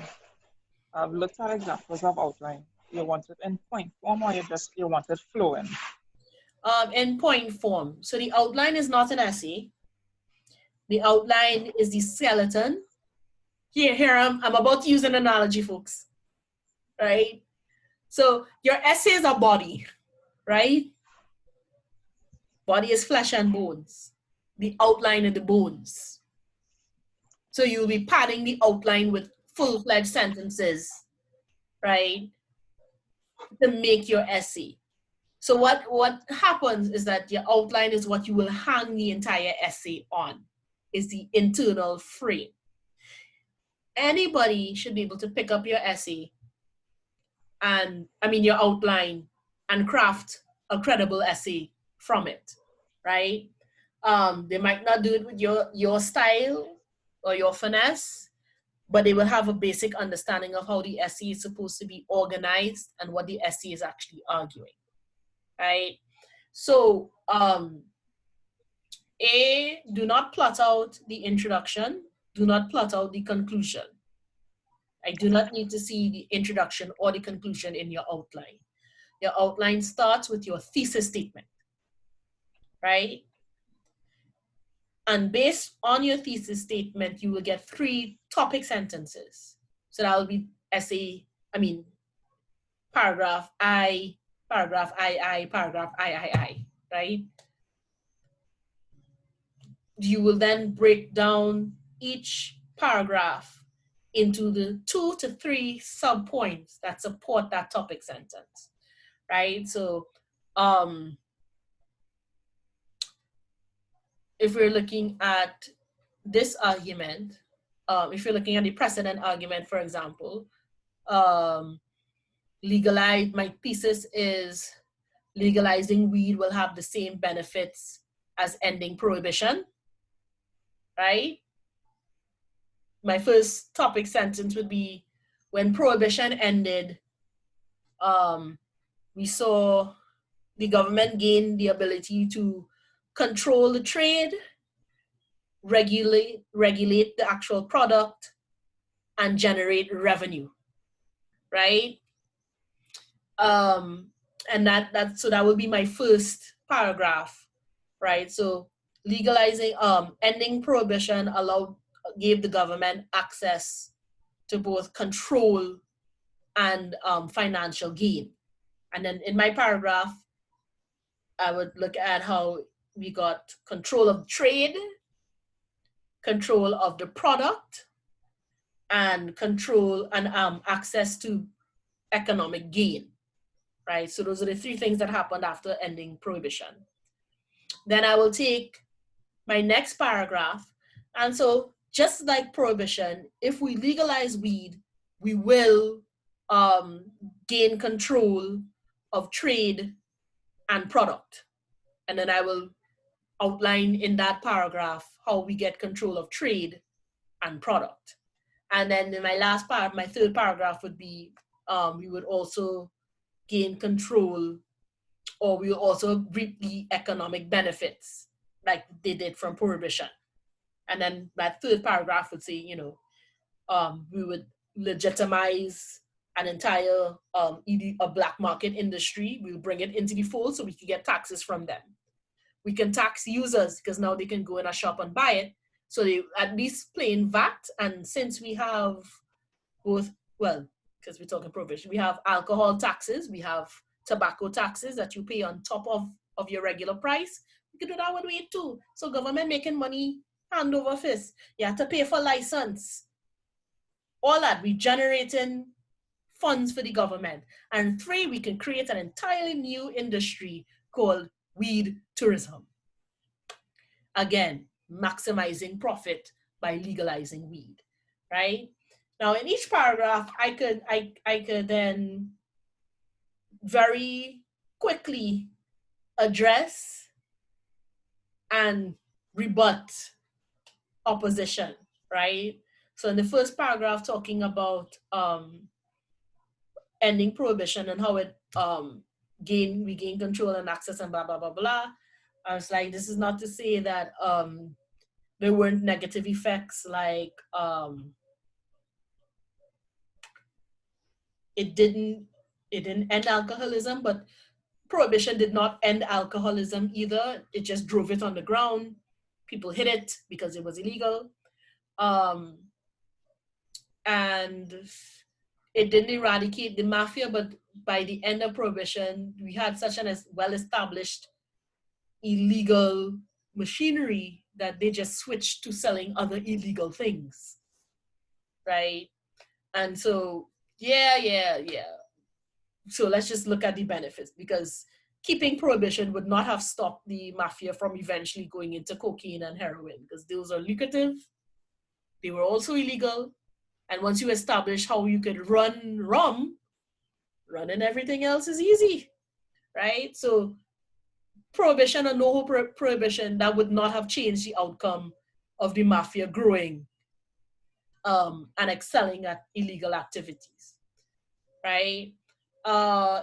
I've looked at examples of outline. You want it in point form, or you want it flowing? In point form. So the outline is not an essay. The outline is the skeleton. Here I'm about to use an analogy, folks. Right? So your essay is a body, right? Body is flesh and bones. The outline of the bones. So you'll be padding the outline with full-fledged sentences, right? To make your essay. So what happens is that your outline is what you will hang the entire essay on, is the internal frame. Anybody should be able to pick up your essay and, your outline, and craft a credible essay from it, right? They might not do it with your style or your finesse, but they will have a basic understanding of how the essay is supposed to be organized and what the essay is actually arguing, right? So, do not plot out the introduction. Do not plot out the conclusion. I do not need to see the introduction or the conclusion in your outline. Your outline starts with your thesis statement, right? And based on your thesis statement, you will get 3 topic sentences. So that will be paragraph I, paragraph I, paragraph I, right? You will then break down each paragraph into the 2 to 3 sub-points that support that topic sentence, right? So if we're looking at this argument, if you're looking at the precedent argument, for example, my thesis is legalizing weed will have the same benefits as ending prohibition, right? My first topic sentence would be, when prohibition ended, we saw the government gain the ability to control the trade, regulate the actual product, and generate revenue, right? And so that would be my first paragraph, right? So legalizing, ending prohibition gave the government access to both control and financial gain. And then in my paragraph, I would look at how we got control of trade, control of the product, and control and access to economic gain, right? So those are the three things that happened after ending prohibition. Then I will take my next paragraph. And so just like prohibition, if we legalize weed, we will gain control of trade and product. And then I will outline in that paragraph how we get control of trade and product. And then in my last part, my third paragraph would be, we would also gain control, or we will also reap the economic benefits like they did from prohibition. And then that third paragraph would say, you know, we would legitimize an entire a black market industry. We'll bring it into the fold so we can get taxes from them. We can tax users because now they can go in a shop and buy it. So they at least paying VAT. And since we have both, well, because we're talking prohibition, we have alcohol taxes, we have tobacco taxes that you pay on top of your regular price. You can do that with weed too. So government making money hand over fist. You have to pay for license. All that, we generating funds for the government. And three, we can create an entirely new industry called weed tourism. Again, maximizing profit by legalizing weed, right? Now, in each paragraph, I could then very quickly address and rebut opposition, right? So in the first paragraph, talking about ending prohibition and how it we gain control and access and blah, blah, blah, blah. I was like, this is not to say that there weren't negative effects, like it didn't end alcoholism, but prohibition did not end alcoholism either. It just drove it on the ground. People hid it because it was illegal. And it didn't eradicate the mafia, but by the end of prohibition, we had such a well-established illegal machinery that they just switched to selling other illegal things, right? And so, yeah. So let's just look at the benefits, because keeping prohibition would not have stopped the mafia from eventually going into cocaine and heroin, because those are lucrative. They were also illegal. And once you establish how you could run rum, running everything else is easy, right? So prohibition or no prohibition, that would not have changed the outcome of the mafia growing and excelling at illegal activities, right?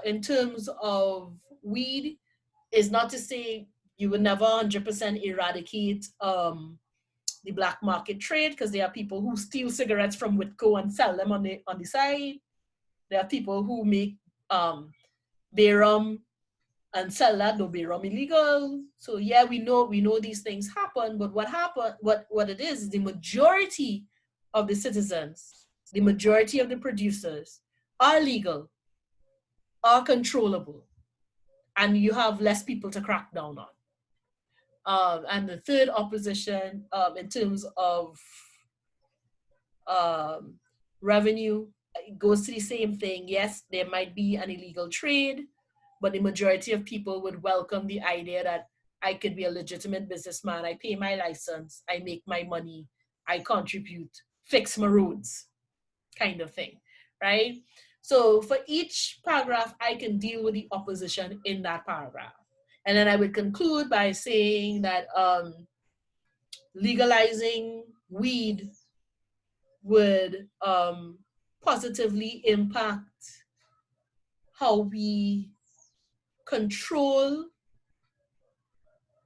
In terms of weed, is not to say you would never 100% eradicate the black market trade, because there are people who steal cigarettes from Whitco and sell them on the side. There are people who make bay rum and sell that, though bay rum illegal. So yeah, we know these things happen, but what it is the majority of the citizens, the majority of the producers are legal, are controllable, and you have less people to crack down on. And the third opposition, in terms of revenue, it goes to the same thing. Yes, there might be an illegal trade, but the majority of people would welcome the idea that I could be a legitimate businessman. I pay my license, I make my money, I contribute, fix my roads, kind of thing, right? So for each paragraph, I can deal with the opposition in that paragraph. And then I would conclude by saying that legalizing weed would positively impact how we control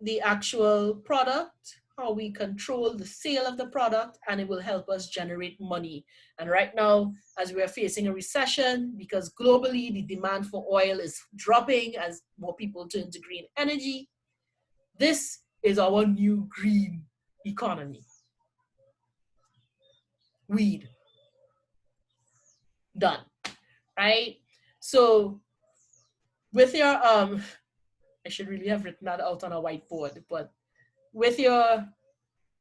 the actual product, how we control the sale of the product, and it will help us generate money. And right now, as we are facing a recession, because globally the demand for oil is dropping as more people turn to green energy, this is our new green economy. Weed. Done. Right? So with your I should really have written that out on a whiteboard, but with your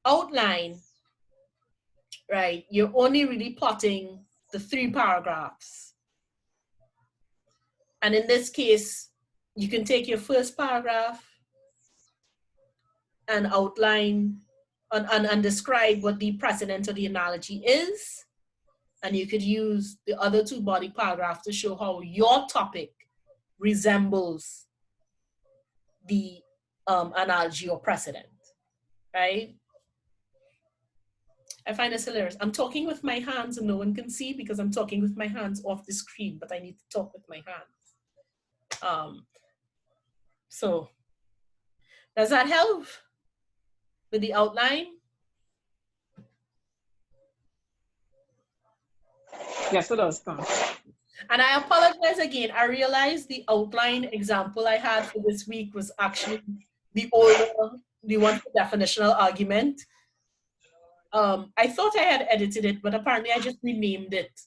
outline, right, you're only really plotting the 3 paragraphs. And in this case, you can take your first paragraph and outline and describe what the precedent or the analogy is. And you could use the other 2 body paragraphs to show how your topic resembles the analogy or precedent, right? I find this hilarious. I'm talking with my hands and no one can see because I'm talking with my hands off the screen, but I need to talk with my hands. So does that help with the outline? Yes, it does, Tom. And I apologize again. I realized the outline example I had for this week was actually the older, the one for definitional argument. I thought I had edited it, but apparently I just renamed it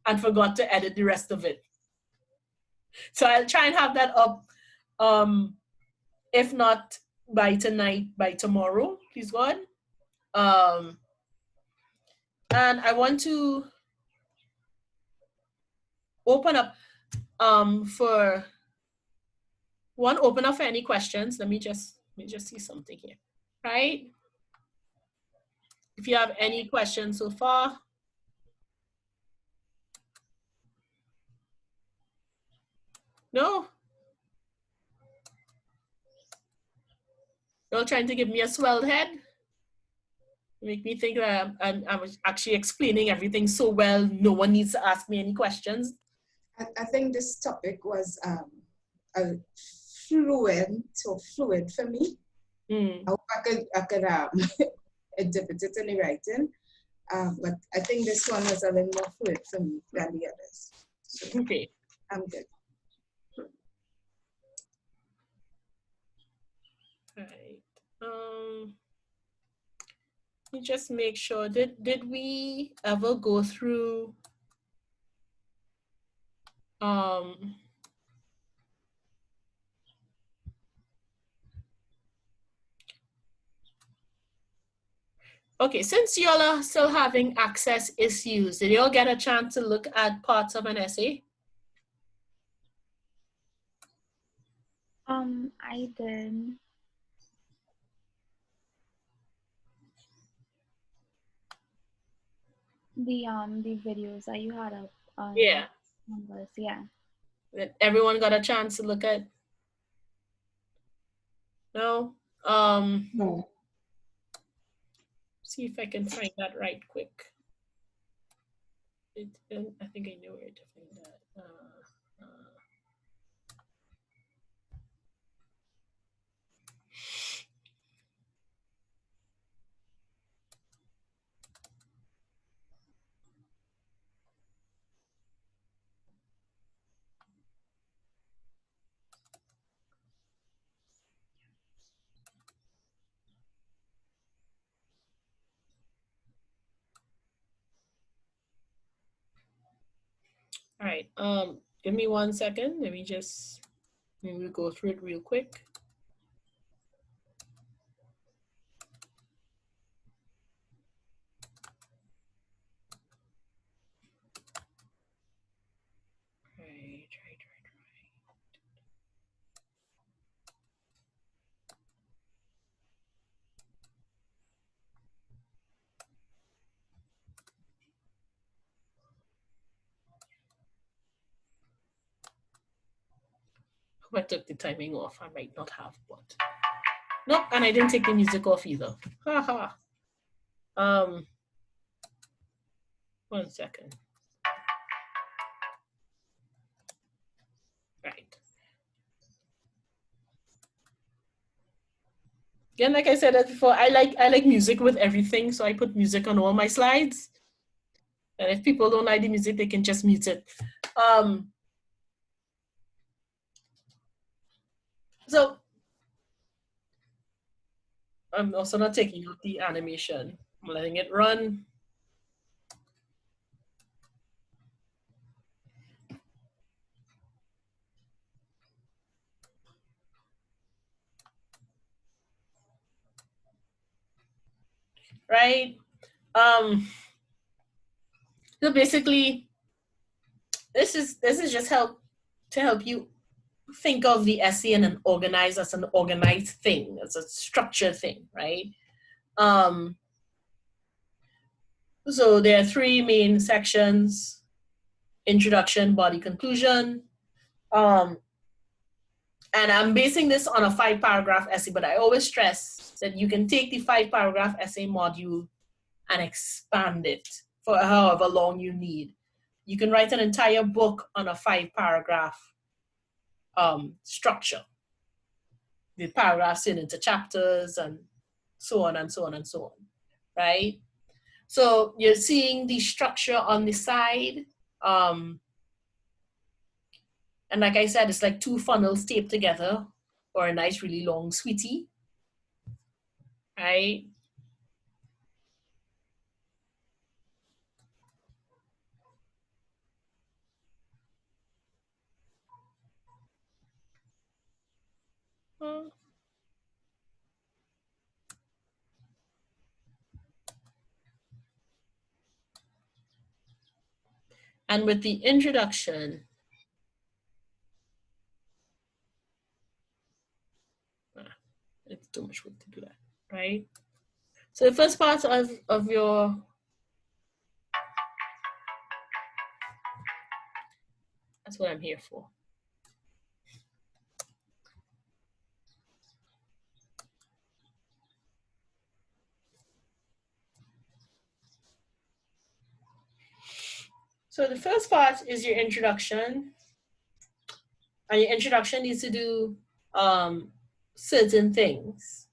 and forgot to edit the rest of it. So I'll try and have that up, if not by tonight, by tomorrow, please God. And I want to open up for any questions. Let me just see something here, right? If you have any questions so far. No? You're trying to give me a swelled head? Make me think that I was actually explaining everything so well, no one needs to ask me any questions. I think this topic was fluid for me. I hope I could interpret it in the writing. But I think this one was a little more fluid for me than the others. So okay. I'm good. Right. Let me just make sure. Did we ever go through okay, since y'all are still having access issues, did y'all get a chance to look at parts of an essay? I did. The videos that you had up on Yeah. Numbers, yeah. Everyone got a chance to look at? No? No. See if I can find that right quick. I think I know where to find that. All right, give me 1 second. Maybe we'll go through it real quick. Right. I took the timing off. I might not have, but nope. And I didn't take the music off either. Haha. 1 second. Right. Again, like I said that before, I like music with everything, so I put music on all my slides. And if people don't like the music, they can just mute it. So I'm also not taking out the animation. I'm letting it run. Right? So basically, this is just to help you think of the essay and organize as an organized thing, as a structured thing, right? So there are 3 main sections: introduction, body, conclusion. And I'm basing this on a 5-paragraph essay, but I always stress that you can take the 5-paragraph essay module and expand it for however long you need. You can write an entire book on a 5-paragraph structure. The paragraphs in into chapters and so on and so on and so on, right? So you're seeing the structure on the side. And like I said, it's like 2 funnels taped together, or a nice really long sweetie, right? And with the introduction, it's too much work to do that, right? So the first part of your that's what I'm here for. So the first part is your introduction. And your introduction needs to do certain things.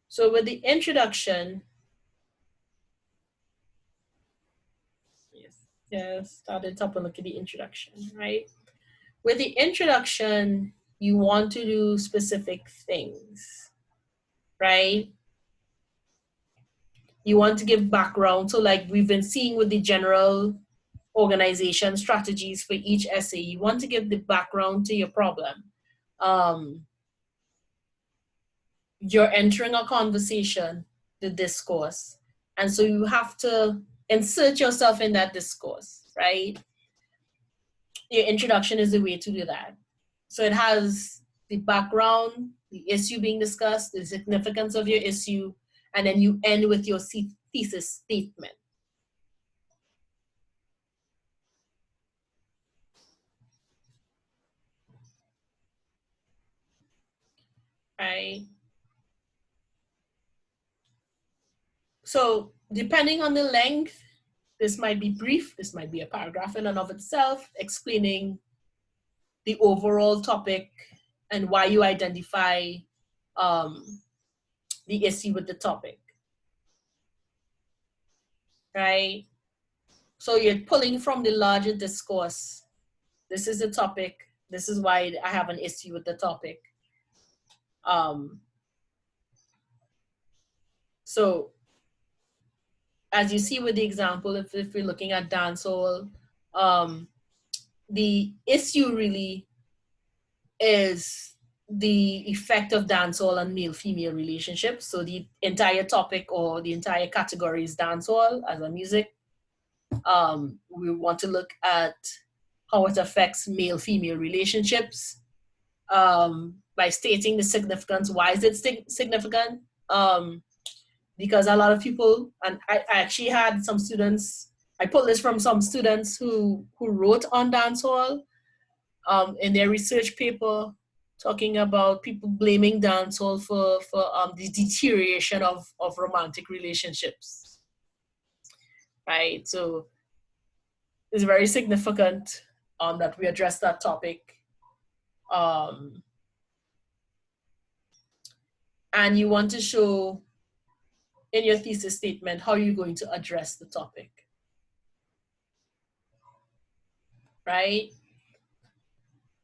So with the introduction, yes, start at the top and look at the introduction, right? With the introduction, you want to do specific things, right? You want to give background. So like we've been seeing with the general organization strategies for each essay, you want to give the background to your problem. You're entering a conversation, the discourse. And so you have to insert yourself in that discourse, right? Your introduction is the way to do that. So it has the background, the issue being discussed, the significance of your issue, and then you end with your thesis statement. Right? So depending on the length, this might be brief, this might be a paragraph in and of itself, explaining the overall topic and why you identify the issue with the topic, right? So you're pulling from the larger discourse. This is the topic. This is why I have an issue with the topic. So as you see with the example, if we're looking at dancehall, the issue really is the effect of dancehall on male-female relationships. So the entire topic or the entire category is dancehall as a music. We want to look at how it affects male-female relationships by stating the significance. Why is it significant? Because a lot of people, and I actually had some students, I pulled this from some students who wrote on dancehall, in their research paper, talking about people blaming dancehall for the deterioration of romantic relationships, right? So it's very significant that we address that topic. And you want to show in your thesis statement how you're going to address the topic, right?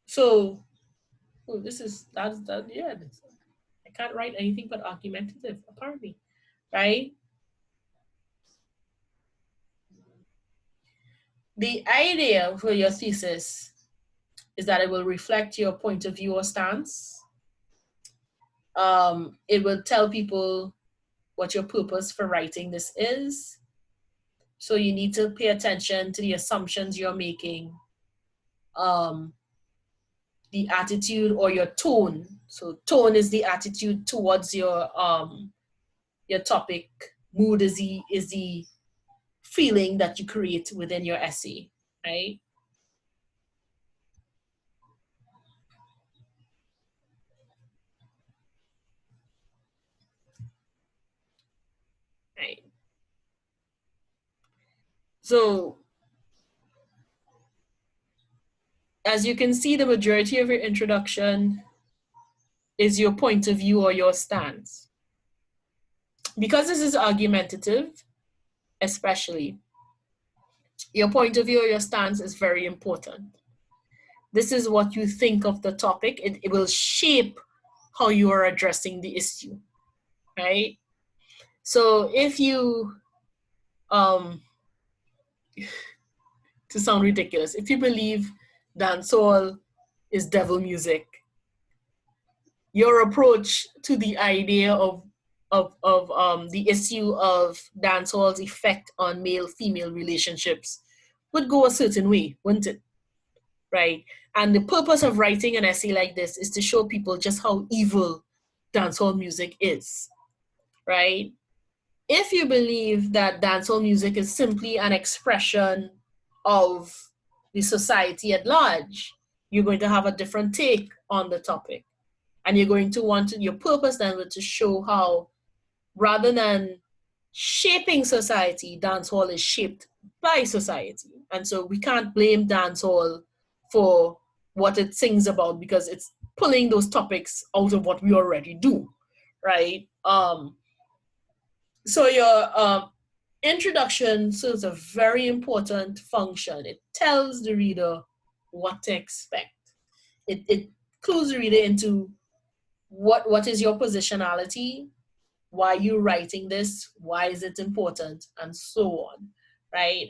So, oh, yeah, I can't write anything but argumentative, apparently, right? The idea for your thesis is that it will reflect your point of view or stance. It will tell people what your purpose for writing this is. So you need to pay attention to the assumptions you're making, the attitude or your tone. So tone is the attitude towards your topic. Mood is the feeling that you create within your essay, right? Right. So, as you can see, the majority of your introduction is your point of view or your stance. Because this is argumentative, especially, your point of view or your stance is very important. This is what you think of the topic. It will shape how you are addressing the issue, right? So if you, to sound ridiculous, if you believe dancehall is devil music, your approach to the idea of the issue of dancehall's effect on male-female relationships would go a certain way, wouldn't it? Right? And the purpose of writing an essay like this is to show people just how evil dancehall music is, right? If you believe that dancehall music is simply an expression of the society at large, you're going to have a different take on the topic. And you're going to want to, your purpose then was to show how, rather than shaping society, dancehall is shaped by society. And so we can't blame dancehall for what it sings about because it's pulling those topics out of what we already do, right? So your introduction serves a very important function. It tells the reader what to expect. It clues the reader into what is your positionality, why you're writing this, why is it important, and so on, right?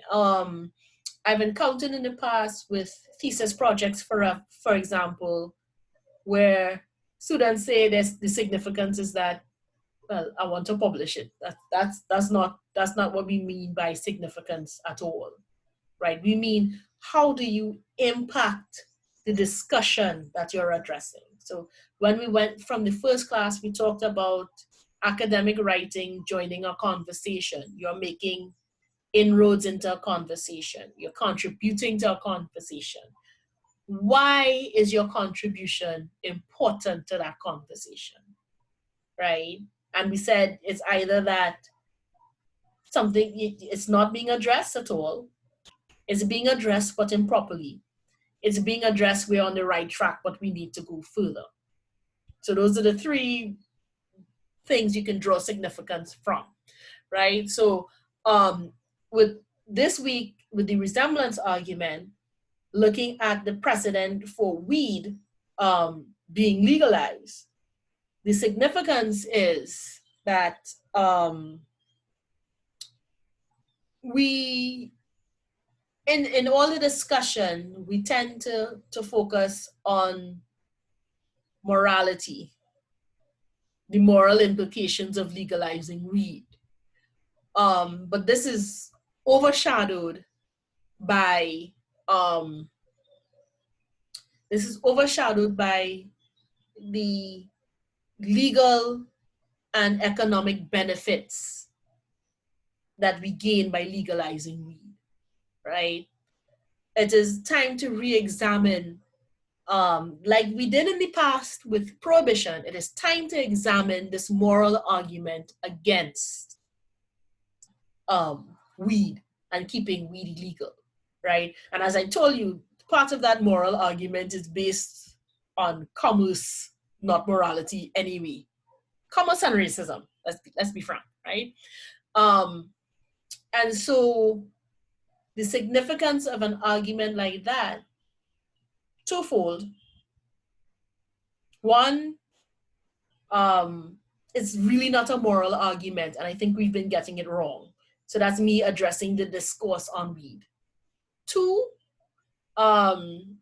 I've encountered in the past with thesis projects, for example, where students say the significance is that, well, I want to publish it. That's not what we mean by significance at all, right? We mean, how do you impact the discussion that you're addressing? So when we went from the first class, we talked about academic writing joining a conversation. You're making inroads into a conversation. You're contributing to a conversation. Why is your contribution important to that conversation, right? And we said it's either that something, it's not being addressed at all, it's being addressed but improperly. It's being addressed, we're on the right track, but we need to go further. So those are the three things you can draw significance from, right? So with this week, with the resemblance argument, looking at the precedent for weed being legalized, the significance is that we, in all the discussion, we tend to focus on morality, the moral implications of legalizing weed. But this is overshadowed by the legal and economic benefits that we gain by legalizing weed, right? It is time to re-examine like we did in the past with prohibition, it is time to examine this moral argument against weed and keeping weed illegal, right? And as I told you, part of that moral argument is based on commerce, not morality anyway. Commerce and racism, let's be frank, right? And so the significance of an argument like that, twofold. One, it's really not a moral argument, and I think we've been getting it wrong. So that's me addressing the discourse on weed. Two, and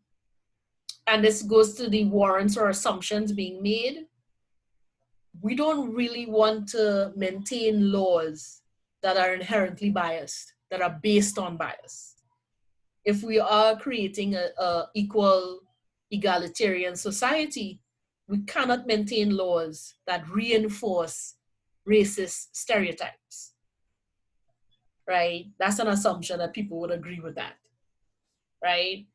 this goes to the warrants or assumptions being made. We don't really want to maintain laws that are inherently biased, that are based on bias. If we are creating a equal, egalitarian society, we cannot maintain laws that reinforce racist stereotypes, right? That's an assumption that people would agree with that, right?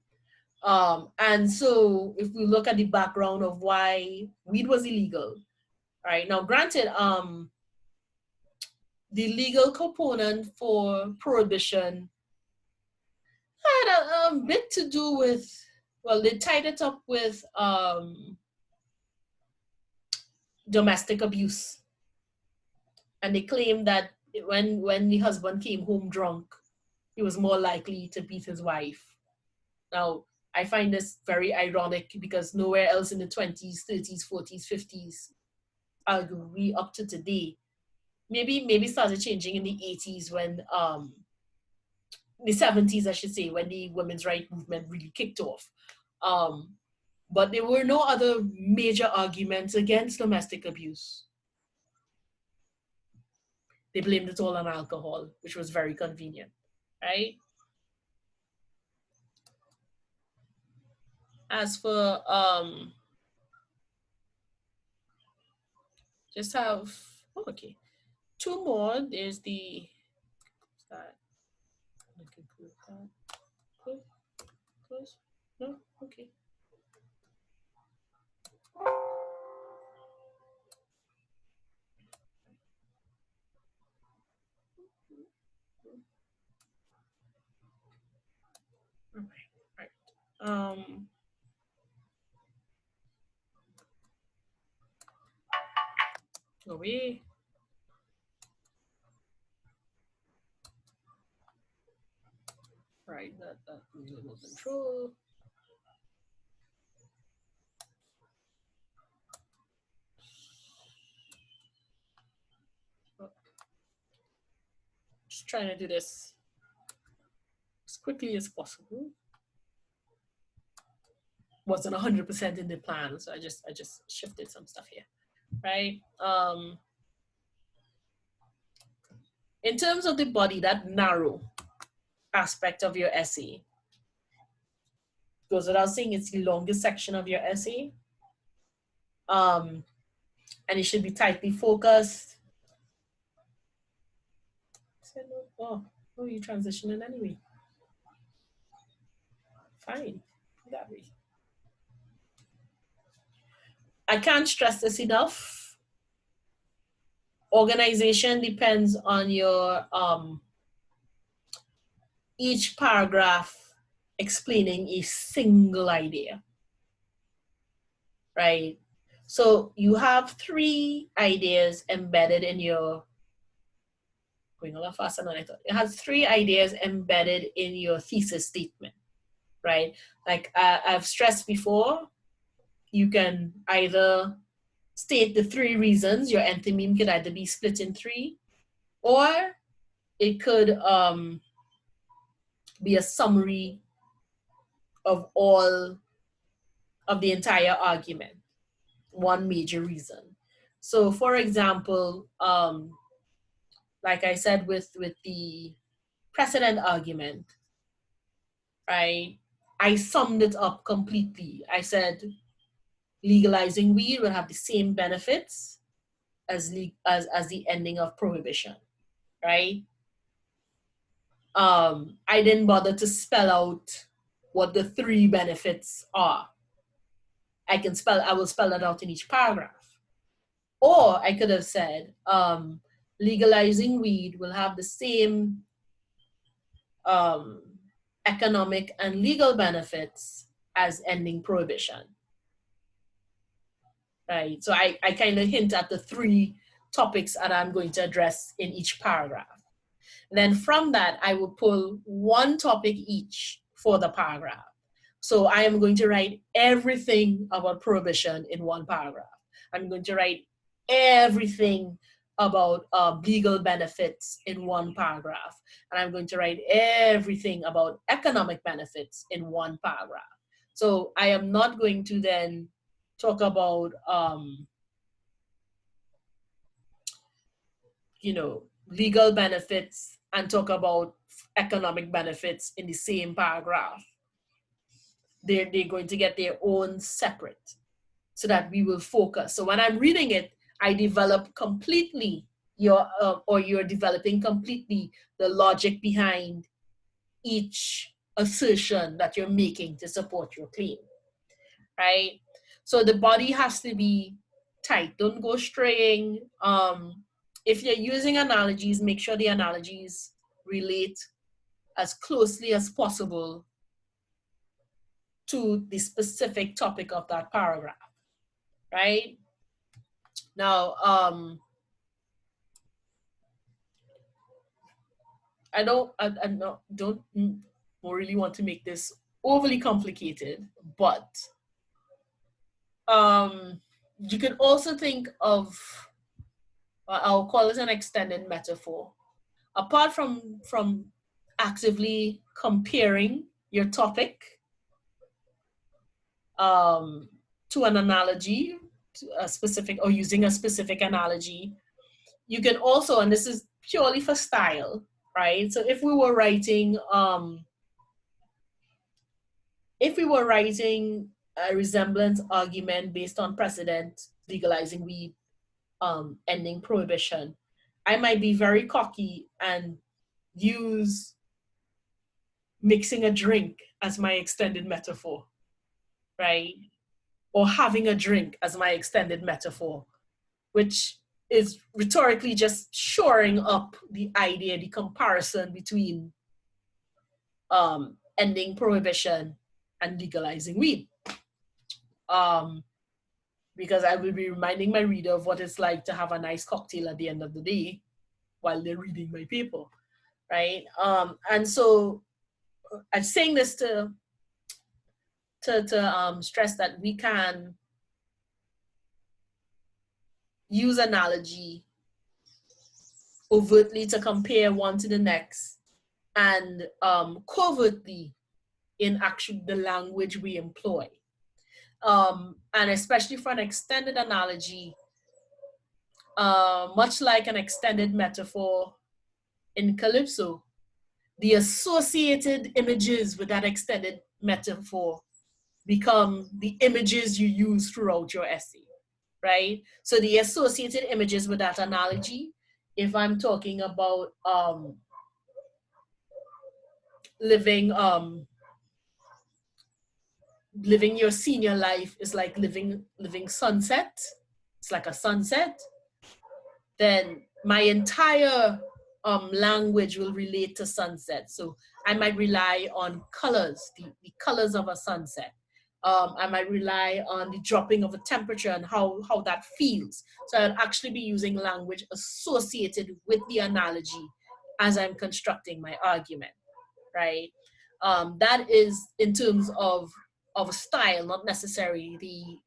And so if we look at the background of why weed was illegal, right? Now, granted, the legal component for prohibition had a bit to do with, well, they tied it up with domestic abuse. And they claimed that when the husband came home drunk, he was more likely to beat his wife. Now, I find this very ironic because nowhere else in the 20s, 30s, 40s, 50s, arguably up to today, maybe started changing in the 80s when, the 70s, I should say, when the women's rights movement really kicked off. But there were no other major arguments against domestic abuse. They blamed it all on alcohol, which was very convenient, right? As for, just have, oh, okay, two more. There's the, that, close, no, okay. Right. Away. Right, that remote control. Just trying to do this as quickly as possible. Wasn't 100% in the plan, so I just shifted some stuff here, right? In terms of the body, that narrow aspect of your essay goes without saying it's the longest section of your essay, and it should be tightly focused. Oh, you transitioning anyway. Fine, that way. I can't stress this enough. Organization depends on your, each paragraph explaining a single idea, right? So you have 3 ideas embedded in your, going a lot faster than I thought. It has 3 ideas embedded in your thesis statement, right? Like I've stressed before, you can either state the 3 reasons. Your enthymeme could either be split in 3, or it could be a summary of all of the entire argument, one major reason. So for example, like I said with the precedent argument, right? I summed it up completely. I said, legalizing weed will have the same benefits as the ending of prohibition, right? I didn't bother to spell out what the 3 benefits are, I will spell that out in each paragraph. Or I could have said, legalizing weed will have the same economic and legal benefits as ending prohibition. Right, so I kind of hint at the 3 topics that I'm going to address in each paragraph. Then from that, I will pull 1 topic each for the paragraph. So I am going to write everything about prohibition in 1 paragraph. I'm going to write everything about legal benefits in 1 paragraph. And I'm going to write everything about economic benefits in 1 paragraph. So I am not going to then talk about, you know, legal benefits and talk about economic benefits in the same paragraph. They're going to get their own separate so that we will focus. So when I'm reading it, I develop completely you're developing completely the logic behind each assertion that you're making to support your claim, right? So the body has to be tight. Don't go straying. If you're using analogies, make sure the analogies relate as closely as possible to the specific topic of that paragraph, right? Now, I don't really want to make this overly complicated, but you could also think of, I'll call it an extended metaphor. Apart from actively comparing your topic to an analogy, to a specific, or using a specific analogy, you can also, and this is purely for style, right? So if we were writing a resemblance argument based on precedent, legalizing weed, ending prohibition, I might be very cocky and use mixing a drink as my extended metaphor, right? Or having a drink as my extended metaphor, which is rhetorically just shoring up the idea, the comparison between ending prohibition and legalizing weed. Because I will be reminding my reader of what it's like to have a nice cocktail at the end of the day while they're reading my paper, right? And so I'm saying this to stress that we can use analogy overtly to compare one to the next, and covertly in actually the language we employ. And especially for an extended analogy, much like an extended metaphor in Calypso, the associated images with that extended metaphor become the images you use throughout your essay, right? So the associated images with that analogy, if I'm talking about living your senior life is like living sunset, it's like a sunset, then my entire language will relate to sunset. So I might rely on colors, the colors of a sunset. I might rely on the dropping of a temperature and how that feels. So I'll actually be using language associated with the analogy as I'm constructing my argument, right? That is in terms of a style, not necessarily the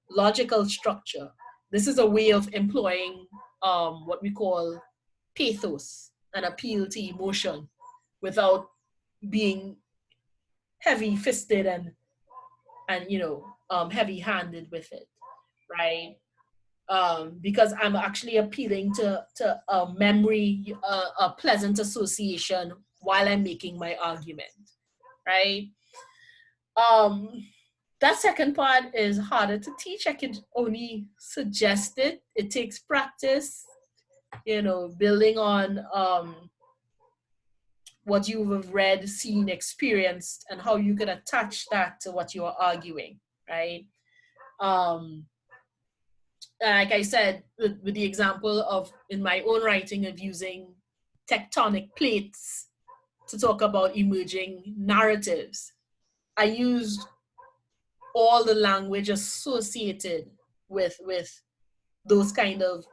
logical structure. This is a way of employing what we call pathos, an appeal to emotion, without being heavy-fisted and heavy-handed with it, right? Because I'm actually appealing to a memory, a pleasant association while I'm making my argument, right? That second part is harder to teach. I could only suggest it. It takes practice, building on what you've read, seen, experienced, and how you could attach that to what you are arguing, right? Like I said, with the example of, in my own writing, of using tectonic plates to talk about emerging narratives, I used all the language associated with those kind of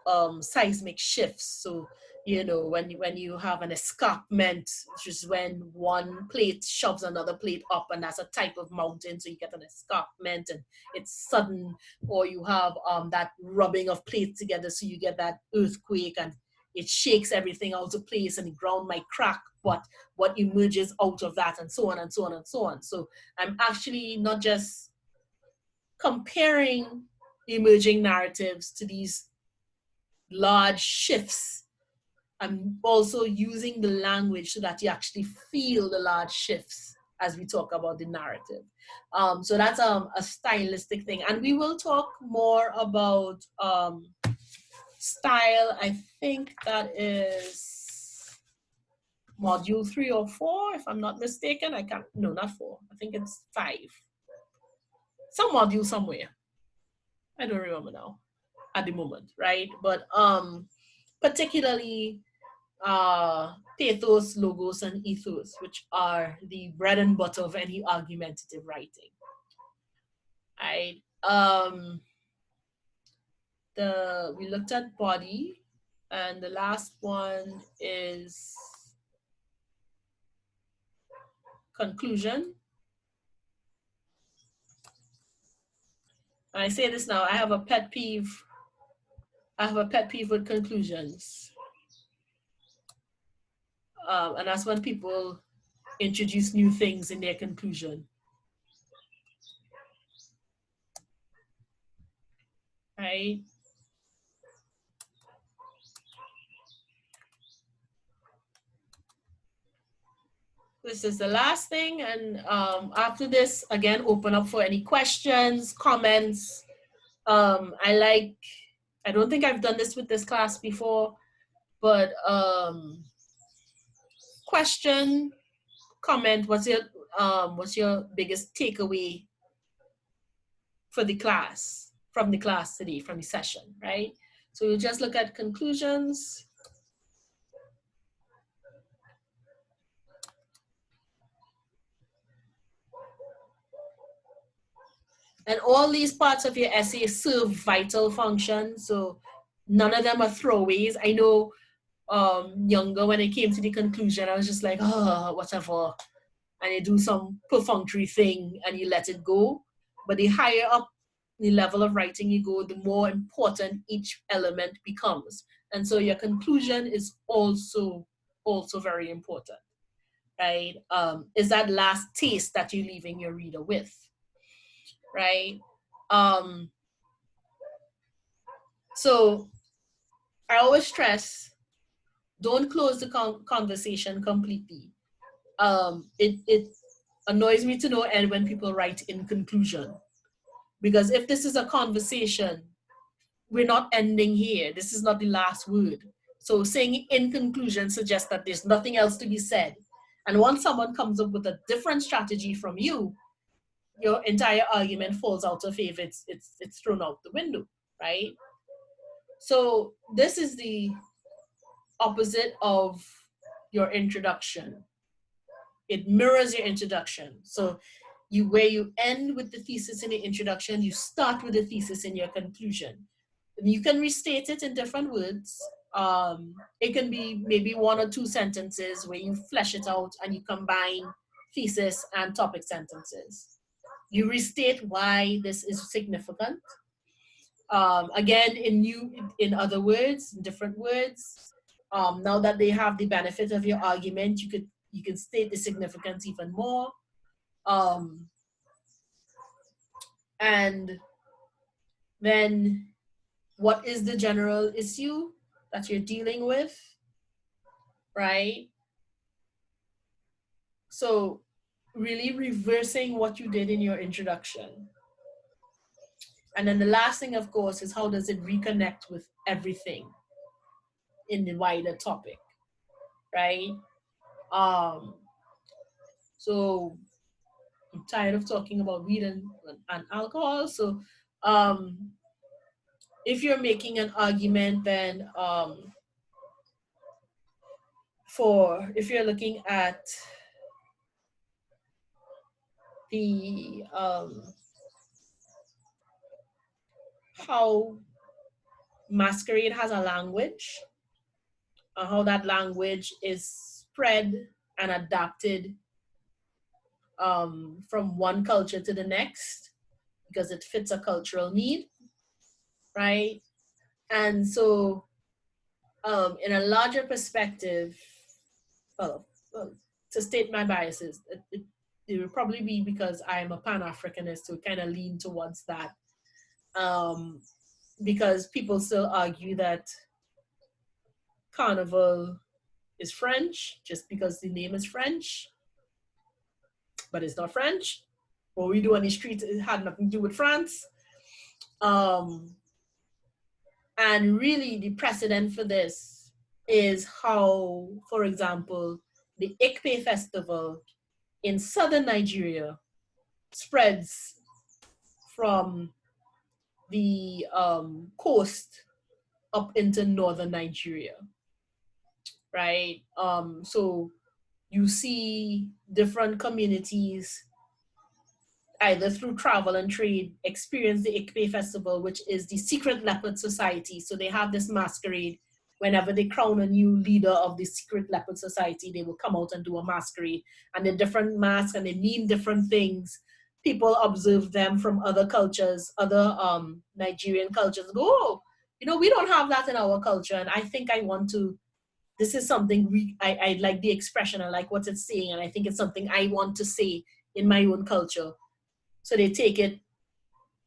seismic shifts. So, you know, when you have an escarpment, which is when one plate shoves another plate up, and that's a type of mountain, so you get an escarpment and it's sudden. Or you have that rubbing of plates together, so you get that earthquake, and it shakes everything out of place and the ground might crack, but what emerges out of that, and so on and so on and so on. So I'm actually not just comparing emerging narratives to these large shifts. I'm also using the language so that you actually feel the large shifts as we talk about the narrative. So that's a stylistic thing. And we will talk more about style. I think that is module 3 or 4, if I'm not mistaken. No, not 4. I think it's 5. Some module somewhere. I don't remember now at the moment, right? But particularly pathos, logos, and ethos, which are the bread and butter of any argumentative writing, right? We looked at body, and the last one is conclusion. And I say this now, I have a pet peeve. I have a pet peeve with conclusions. And that's when people introduce new things in their conclusion. Right? This is the last thing, and after this, again, open up for any questions, comments. I don't think I've done this with this class before, but question, comment, what's your biggest takeaway for the class, from the class today, from the session, right? So we'll just look at conclusions. And all these parts of your essay serve vital functions, so none of them are throwaways. I know younger, when it came to the conclusion, I was just like, oh, whatever. And you do some perfunctory thing and you let it go. But the higher up the level of writing you go, the more important each element becomes. And so your conclusion is also very important, right? Is that last taste that you're leaving your reader with, right? So I always stress, don't close the conversation completely. It annoys me to no end when people write in conclusion, because if this is a conversation, we're not ending here. This is not the last word. So saying in conclusion suggests that there's nothing else to be said. And once someone comes up with a different strategy from you, your entire argument falls out of favor. It's thrown out the window, right? So this is the opposite of your introduction. It mirrors your introduction. So where you end with the thesis in the introduction, you start with the thesis in your conclusion. And you can restate it in different words. It can be maybe 1 or 2 sentences where you flesh it out and you combine thesis and topic sentences. You restate why this is significant. Again, in other words, in different words. Now that they have the benefit of your argument, you can state the significance even more. And then what is the general issue that you're dealing with, right? So really reversing what you did in your introduction. And then the last thing, of course, is how does it reconnect with everything in the wider topic, right? So I'm tired of talking about weed and alcohol. So if you're making an argument, then if you're looking at the how masquerade has a language, how that language is spread and adapted from one culture to the next because it fits a cultural need, right? And so in a larger perspective, well, to state my biases, it would probably be because I'm a Pan-Africanist who kind of lean towards that. Because people still argue that Carnival is French just because the name is French, but it's not French. What we do on the street, it had nothing to do with France. And really the precedent for this is how, for example, the Ekpe Festival in southern Nigeria spreads from the coast up into northern Nigeria, right? So you see different communities either through travel and trade experience the Ekpe Festival, which is the Secret Leopard Society. So they have this masquerade. Whenever they crown a new leader of the Secret Leopard Society, they will come out and do a masquerade. And they're different masks and they mean different things. People observe them from other cultures, other Nigerian cultures, go, oh, you know, we don't have that in our culture. And I think I want to, this is something I like the expression, I like what it's saying. And I think it's something I want to say in my own culture. So they take it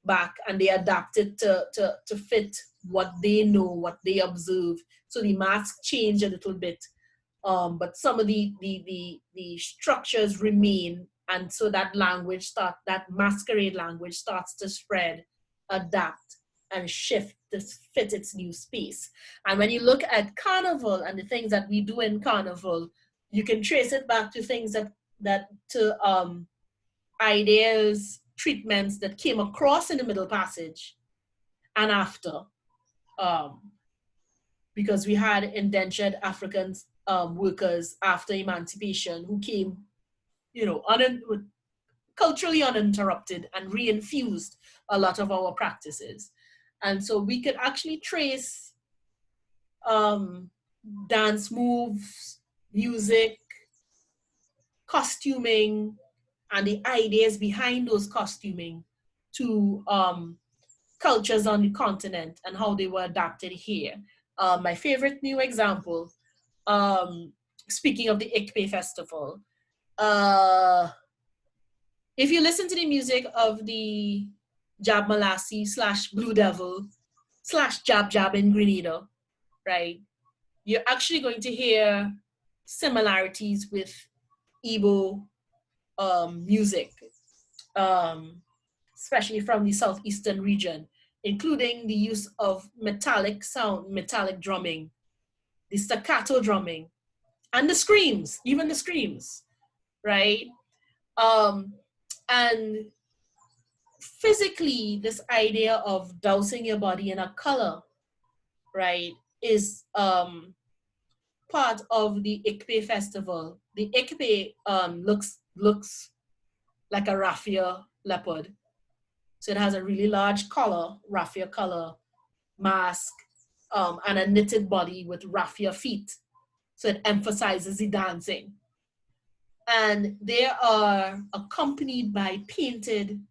back and they adapt it to fit what they know, what they observe. So the masks change a little bit, but some of the structures remain, and so that that masquerade language starts to spread, adapt, and shift to fit its new space. And when you look at Carnival and the things that we do in Carnival, you can trace it back to things to ideas, treatments that came across in the Middle Passage and after, because we had indentured African workers after emancipation who came, you know, culturally uninterrupted and reinfused a lot of our practices. And so we could actually trace dance moves, music, costuming, and the ideas behind those costuming to cultures on the continent and how they were adapted here. My favorite new example, speaking of the Ekpe Festival, if you listen to the music of the Jab Malasi / Blue Devil / Jab Jab in Grenada, right? You're actually going to hear similarities with Igbo music, especially from the southeastern region, including the use of metallic sound, metallic drumming, the staccato drumming, and the screams, even the screams, right? And physically, this idea of dousing your body in a color, right, is part of the Ekpe Festival. The Ekpe looks like a raffia leopard. So it has a really large collar, raffia collar, mask, and a knitted body with raffia feet. So it emphasizes the dancing. And they are accompanied by painted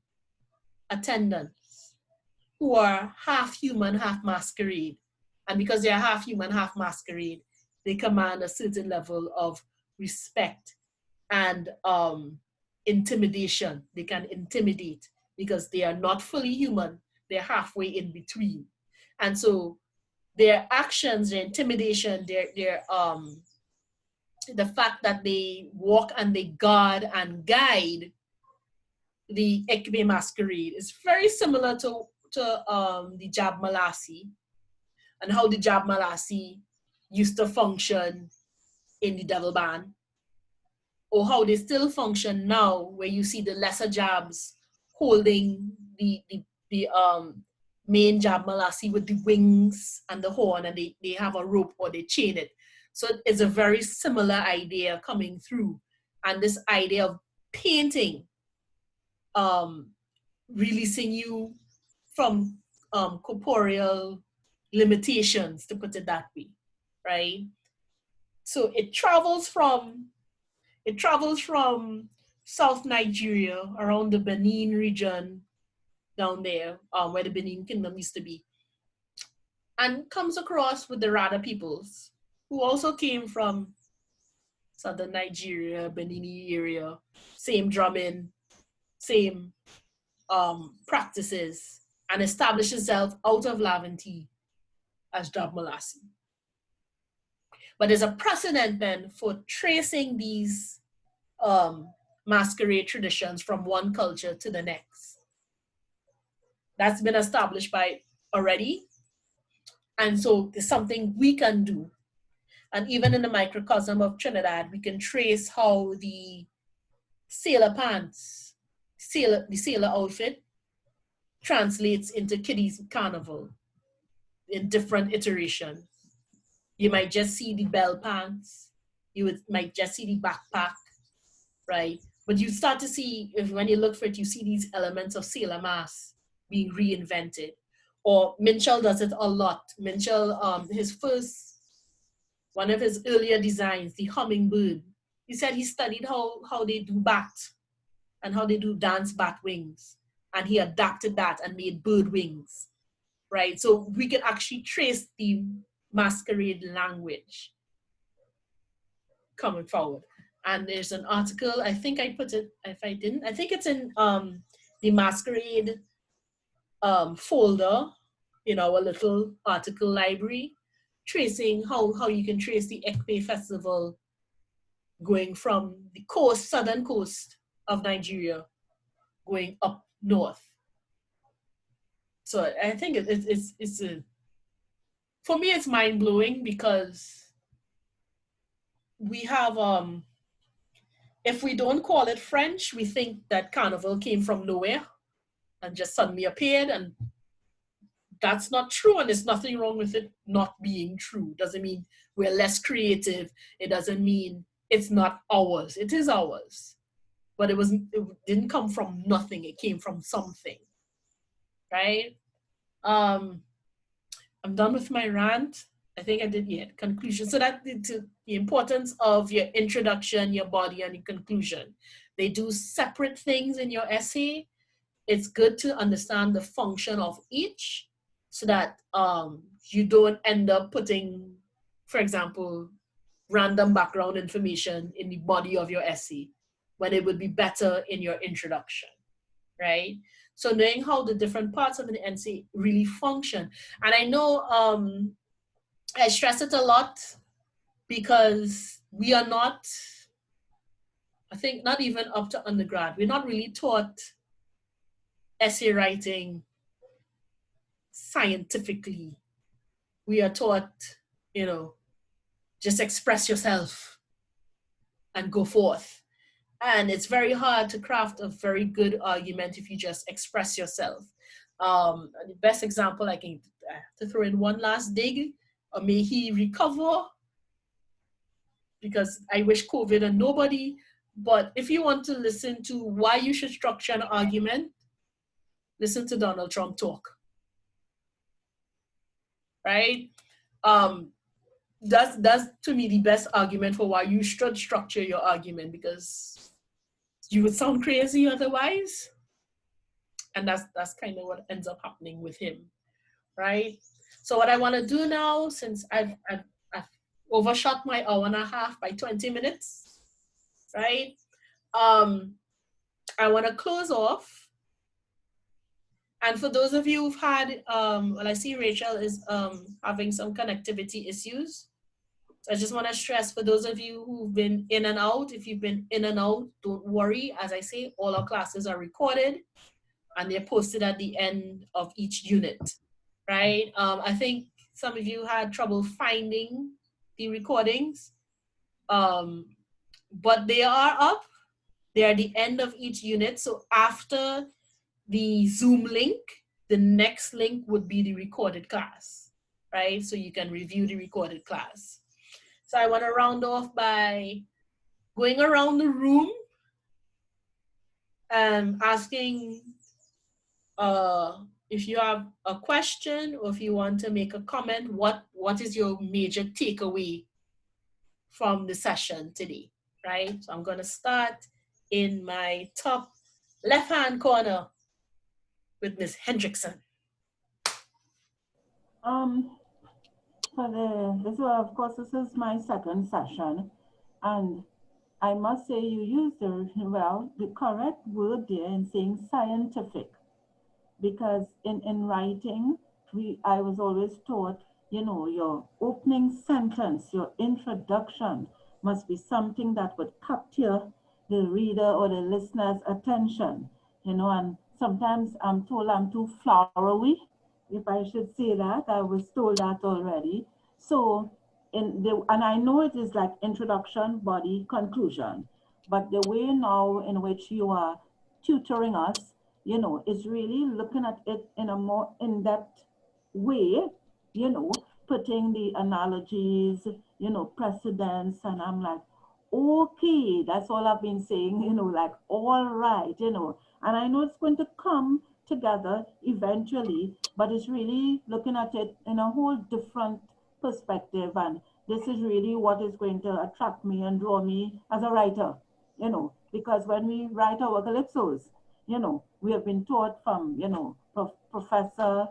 attendants who are half human, half masquerade. And because they're half human, half masquerade, they command a certain level of respect and intimidation. They can intimidate because they are not fully human. They're halfway in between. And so their actions, their intimidation, the fact that they walk and they guard and guide the Ekpe masquerade is very similar to the Jab Malasi and how the Jab Malasi used to function in the Devil Band, or how they still function now, where you see the lesser jabs holding the main jab Malassi with the wings and the horn, and they have a rope or they chain it. So it's a very similar idea coming through. And this idea of painting, releasing you from corporeal limitations, to put it that way, right? So it travels from South Nigeria, around the Benin region, down there, where the Benin Kingdom used to be, and comes across with the Rada peoples, who also came from southern Nigeria, Benini area, same drumming, same practices, and established itself out of Laventille as Job Malassi. But there's a precedent then for tracing these masquerade traditions from one culture to the next. That's been established by already. And so there's something we can do. And even in the microcosm of Trinidad, we can trace how the sailor pants, the sailor outfit, translates into Kiddies Carnival in different iterations. You might just see the bell pants, might just see the backpack, right? But you start to see, when you look for it, you see these elements of sailor mask being reinvented. Or Minchell does it a lot. Minchell, one of his earlier designs, the hummingbird, he said he studied how they do bat and how they do dance bat wings. And he adapted that and made bird wings, right? So we can actually trace the masquerade language coming forward. And there's an article, I think I put it, if I didn't, I think it's in the masquerade folder in our little article library, tracing how you can trace the Ekpe festival going from the coast, southern coast of Nigeria, going up north. So I think for me, it's mind-blowing, because we have, if we don't call it French, we think that Carnival came from nowhere and just suddenly appeared, and that's not true, and there's nothing wrong with it not being true. Doesn't mean we're less creative. It doesn't mean it's not ours. It is ours, but it didn't come from nothing. It came from something, right? I'm done with my rant. I think I did, conclusion. So that's the importance of your introduction, your body, and your conclusion. They do separate things in your essay. It's good to understand the function of each, so that you don't end up putting, for example, random background information in the body of your essay, when it would be better in your introduction, right? So knowing how the different parts of the essay really function. And I know I stress it a lot, because we are not, I think not even up to undergrad, we're not really taught essay writing scientifically. We are taught, just express yourself and go forth. And it's very hard to craft a very good argument if you just express yourself. The best example I can to throw in one last dig, or may he recover, because I wish COVID on nobody. But if you want to listen to why you should structure an argument, listen to Donald Trump talk, right? That's to me the best argument for why you should structure your argument, because you would sound crazy otherwise. And that's kind of what ends up happening with him, right? So what I want to do now, since I've overshot my hour and a half by 20 minutes, right? I want to close off. And for those of you who've had, well, I see Rachel is having some connectivity issues. So I just want to stress, for those of you who've been in and out, if you've been in and out, don't worry. As I say, all our classes are recorded and they're posted at the end of each unit, right? I think some of you had trouble finding the recordings. but they are up. They are the end of each unit. So after the Zoom link, the next link would be the recorded class, right? So you can review the recorded class. So I want to round off by going around the room and asking if you have a question or if you want to make a comment, what is your major takeaway from the session today, right? So I'm going to start in my top left-hand corner with Ms. Hendrickson. Of course, this is my second session, and I must say you used the correct word there in saying scientific, because in writing, I was always taught, your opening sentence, your introduction must be something that would capture the reader or the listener's attention, and sometimes I'm told I'm too flowery, if I should say that. I was told that already. So, and I know it is like introduction, body, conclusion, but the way now in which you are tutoring us, is really looking at it in a more in-depth way, putting the analogies, precedents, and I'm like, okay, that's all I've been saying, like, all right, and I know it's going to come together eventually, but it's really looking at it in a whole different perspective, and this is really what is going to attract me and draw me as a writer, because when we write our calypsos, we have been taught from, Professor,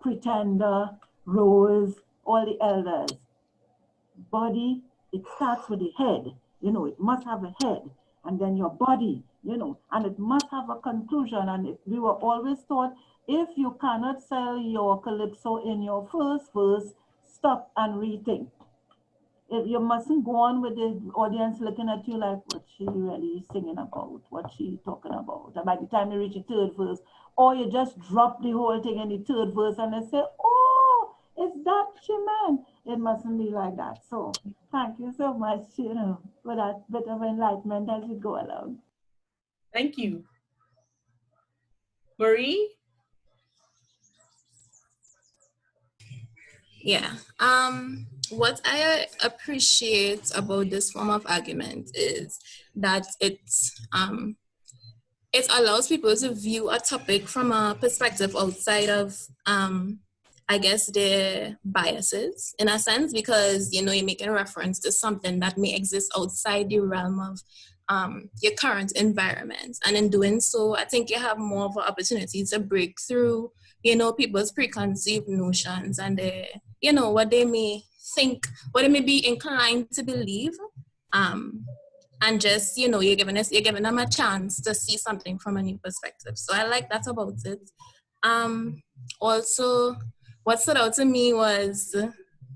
Pretender, Rose, all the elders. Body, it starts with the head, it must have a head, and then your body, and it must have a conclusion. And we were always taught, if you cannot sell your calypso in your first verse, stop and rethink. If you mustn't go on with the audience looking at you like, what she really singing about, what she talking about. And by the time you reach the third verse, or you just drop the whole thing in the third verse and they say, oh, is that she meant? It mustn't be like that. So thank you so much, for that bit of enlightenment as we go along. Thank you. Marie? Yeah. What I appreciate about this form of argument is that it allows people to view a topic from a perspective outside of, I guess, their biases, in a sense, because, you're making reference to something that may exist outside the realm of your current environment. And in doing so, I think you have more of an opportunity to break through, people's preconceived notions and, what they may think, what they may be inclined to believe. And just, you're giving them a chance to see something from a new perspective. So I like that about it. Also, what stood out to me was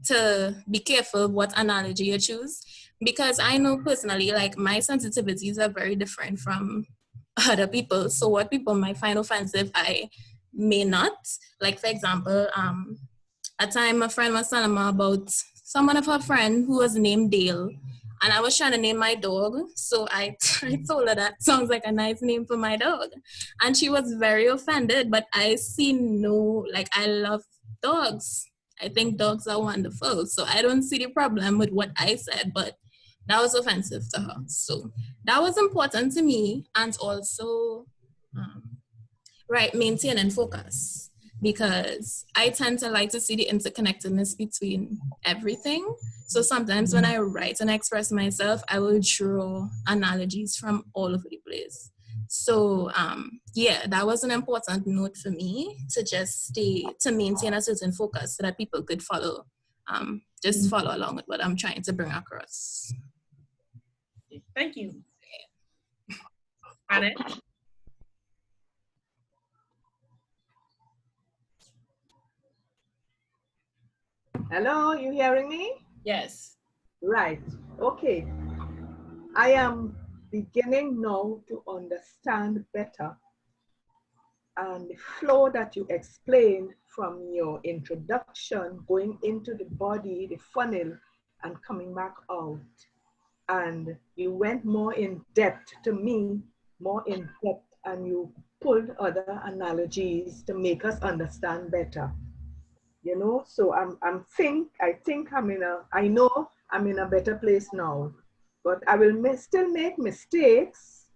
to be careful what analogy you choose, because I know personally, like, my sensitivities are very different from other people. So what people might find offensive, I may not. Like, for example, a time a friend was telling me about someone of her friend who was named Dale. And I was trying to name my dog. So I told her that sounds like a nice name for my dog. And she was very offended, but I I love dogs. I think dogs are wonderful. So I don't see the problem with what I said, but that was offensive to her. So that was important to me. And also, maintaining focus, because I tend to like to see the interconnectedness between everything. So sometimes when I write and express myself, I will draw analogies from all over the place. So that was an important note for me, to maintain a certain focus so that people could follow along with what I'm trying to bring across. Thank you. Annette? Hello, you hearing me? Yes. Right, okay. I am beginning now to understand better and the flow that you explained from your introduction, going into the body, the funnel, and coming back out. and you went more in depth to me, more in depth, and you pulled other analogies to make us understand better. You know, so I think I know I'm in a better place now, but I will still make mistakes,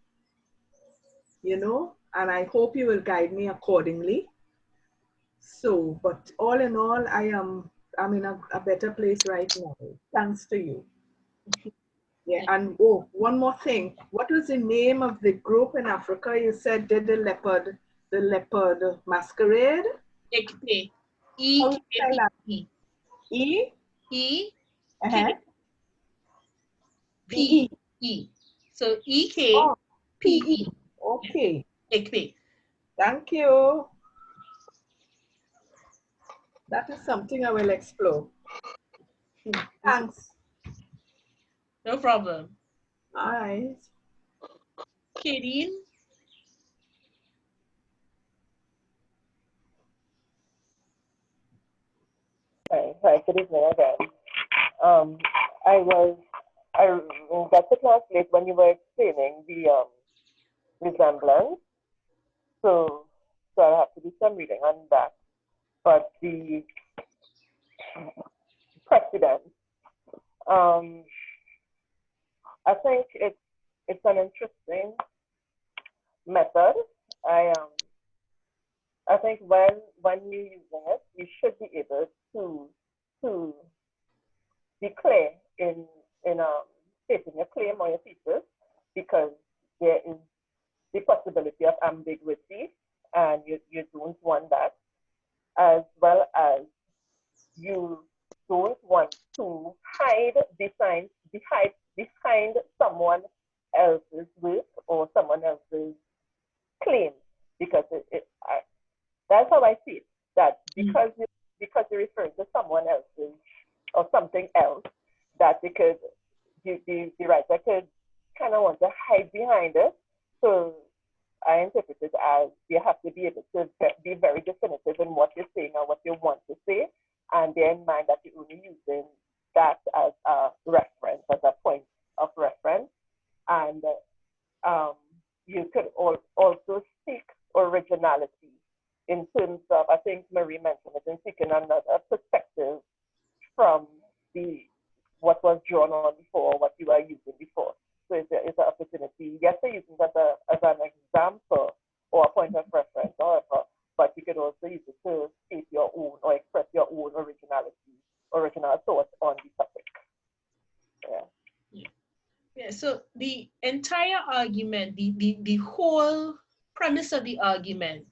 you know, and I hope you will guide me accordingly. So, but all in all, I'm in a better place right now, thanks to you. Yeah, and oh, one more thing. What was the name of the group in Africa you said did the leopard masquerade? EKPE. E-K-P-E. E-K-P-E. So EKPE. Okay. EKPE. Thank you. That is something I will explore. Thanks. No problem. All right. Kadeen? Hi, good evening again. I got to class late when you were explaining the resemblance, so I have to do some reading on that. But the precedent, I think it's an interesting method. I think when you're using it, you should be able to be clear in stating your claim or your thesis, because there is the possibility of ambiguity, and you don't want that, as well as you don't want to hide behind someone else's work or someone else's claim, because that's how I see it. That because you're referring to someone else's or something else, that the writer could kind of want to hide behind it. So I interpret it as you have to be able to be very definitive in what you're saying or what you want to say, and bear in mind that you're only using that as a reference, as a point of reference. And you could also seek originality in terms of, I think Marie mentioned it, in seeking another perspective from what was drawn on before, what you were using before. So it's an opportunity. Yes, they're using it as an example or a point of reference, however, but you could also use it to state your own or express your own original thoughts on the topic. Yeah, so the entire argument, the whole premise of the argument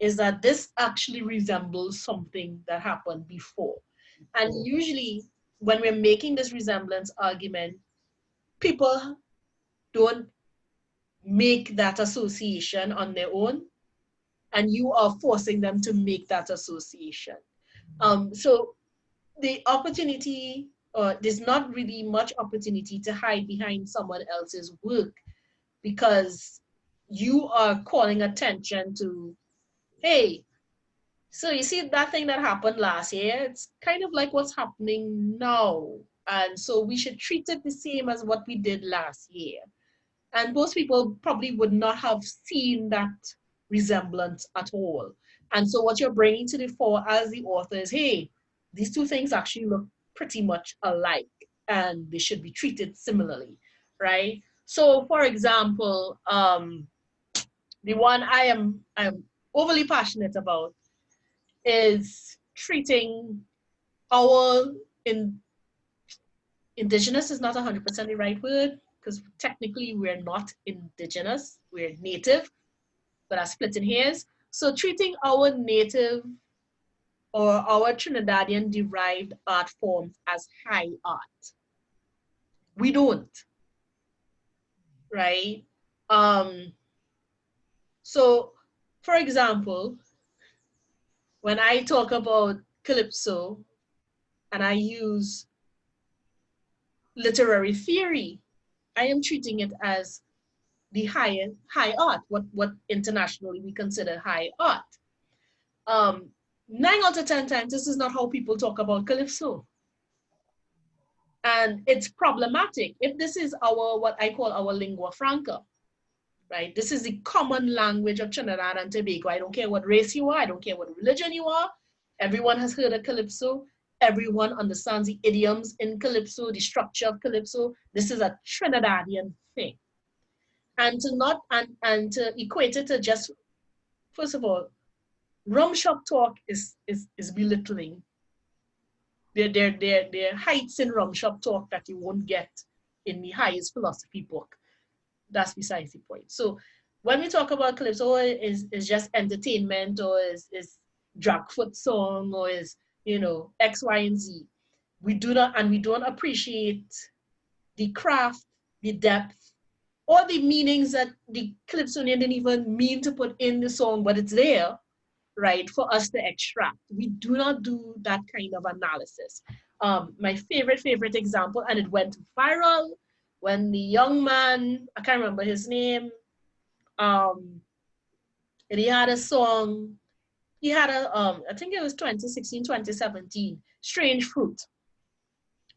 is that this actually resembles something that happened before. And usually when we're making this resemblance argument, people don't make that association on their own, and you are forcing them to make that association. So the opportunity, there's not really much opportunity to hide behind someone else's work, because you are calling attention to, hey, so you see that thing that happened last year, it's kind of like what's happening now. And so we should treat it the same as what we did last year. And most people probably would not have seen that resemblance at all. And so what you're bringing to the fore as the author is, hey, these two things actually look pretty much alike and they should be treated similarly, right? So for example, the one I'm overly passionate about is treating our indigenous is not 100% the right word, because technically we're not indigenous, we're native, but are splitting hairs. So treating our native or our Trinidadian derived art forms as high art. We don't, right? So for example, when I talk about Calypso and I use literary theory, I am treating it as the high art, what internationally we consider high art. 9 out of 10 times, this is not how people talk about Calypso. And it's problematic. If this is our, what I call our lingua franca, right? This is the common language of Trinidad and Tobago. I don't care what race you are, I don't care what religion you are. Everyone has heard of Calypso. Everyone understands the idioms in Calypso, the structure of Calypso. This is a Trinidadian thing. And to not, and to equate it to just, first of all, rum shop talk is belittling. There are heights in rum shop talk that you won't get in the highest philosophy book. That's besides the point. So when we talk about Calypso, is just entertainment, or is drag foot song, or is, you know, X, Y, and Z. We don't appreciate the craft, the depth, or the meanings that the Calypsonian didn't even mean to put in the song, but it's there, right, for us to extract. We do not do that kind of analysis. My favorite example, and it went viral, when the young man, I can't remember his name, and he had a song, he had a, I think it was 2016, 2017, Strange Fruit,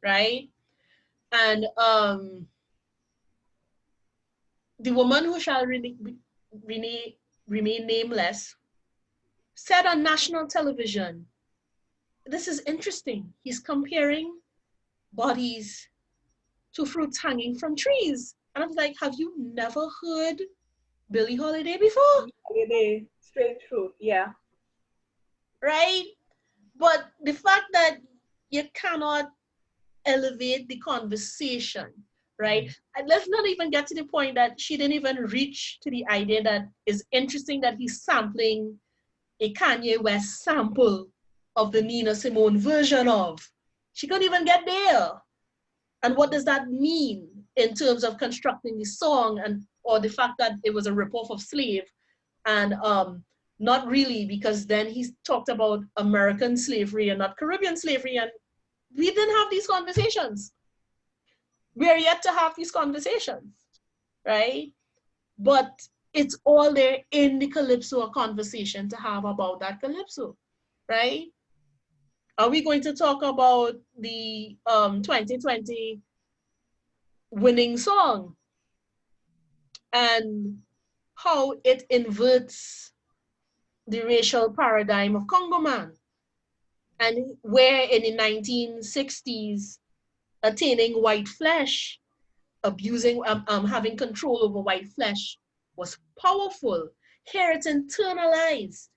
right? And the woman who shall remain nameless said on national television, this is interesting. He's comparing bodies to fruits hanging from trees. And I was like, have you never heard Billie Holiday before? Holiday, Strange Fruit, yeah. Right? But the fact that you cannot elevate the conversation, right? And let's not even get to the point that she didn't even reach to the idea that is interesting that he's sampling a Kanye West sample of the Nina Simone version of. She couldn't even get there. And what does that mean in terms of constructing the song, and or the fact that it was a ripoff of Slave? And not really, because then he talked about American slavery and not Caribbean slavery, and we didn't have these conversations. We are yet to have these conversations, right? But it's all there in the Calypso, a conversation to have about that Calypso, right? Are we going to talk about the 2020 winning song and how it inverts the racial paradigm of Congo Man? And where in the 1960s, attaining white flesh, abusing, having control over white flesh was powerful. Here it's internalized.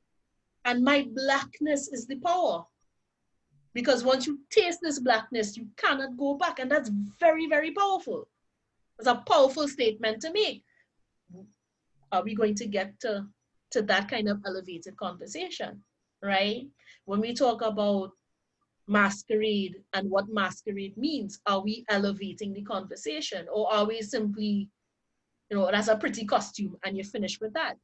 And my blackness is the power. Because once you taste this blackness, you cannot go back. And that's very, very powerful. It's a powerful statement to make. Are we going to get to that kind of elevated conversation, right? When we talk about masquerade and what masquerade means, are we elevating the conversation, or are we simply, you know, that's a pretty costume and you're finished with that,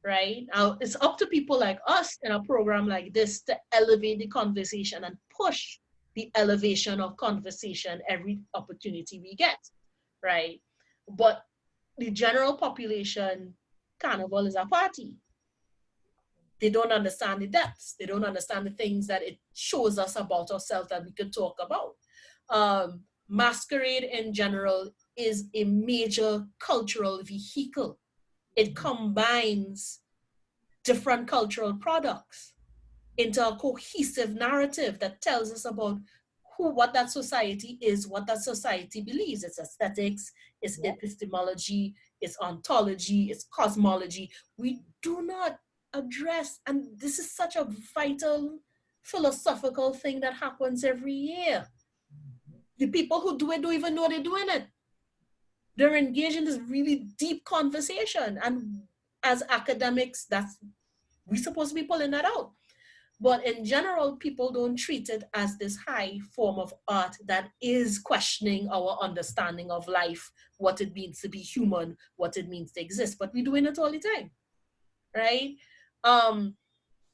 right? Now it's up to people like us in a program like this to elevate the conversation and push the elevation of conversation every opportunity we get, right? But the general population, Carnival is a party. They don't understand the depths. They don't understand the things that it shows us about ourselves that we could talk about. Masquerade in general is a major cultural vehicle. It combines different cultural products into a cohesive narrative that tells us about what that society is, what that society believes. It's aesthetics, it's epistemology, it's ontology, it's cosmology. We do not address, and this is such a vital philosophical thing that happens every year. The people who do it don't even know they're doing it. They're engaged in this really deep conversation, and as academics, we're supposed to be pulling that out. But in general, people don't treat it as this high form of art that is questioning our understanding of life, what it means to be human, what it means to exist. But we're doing it all the time, right?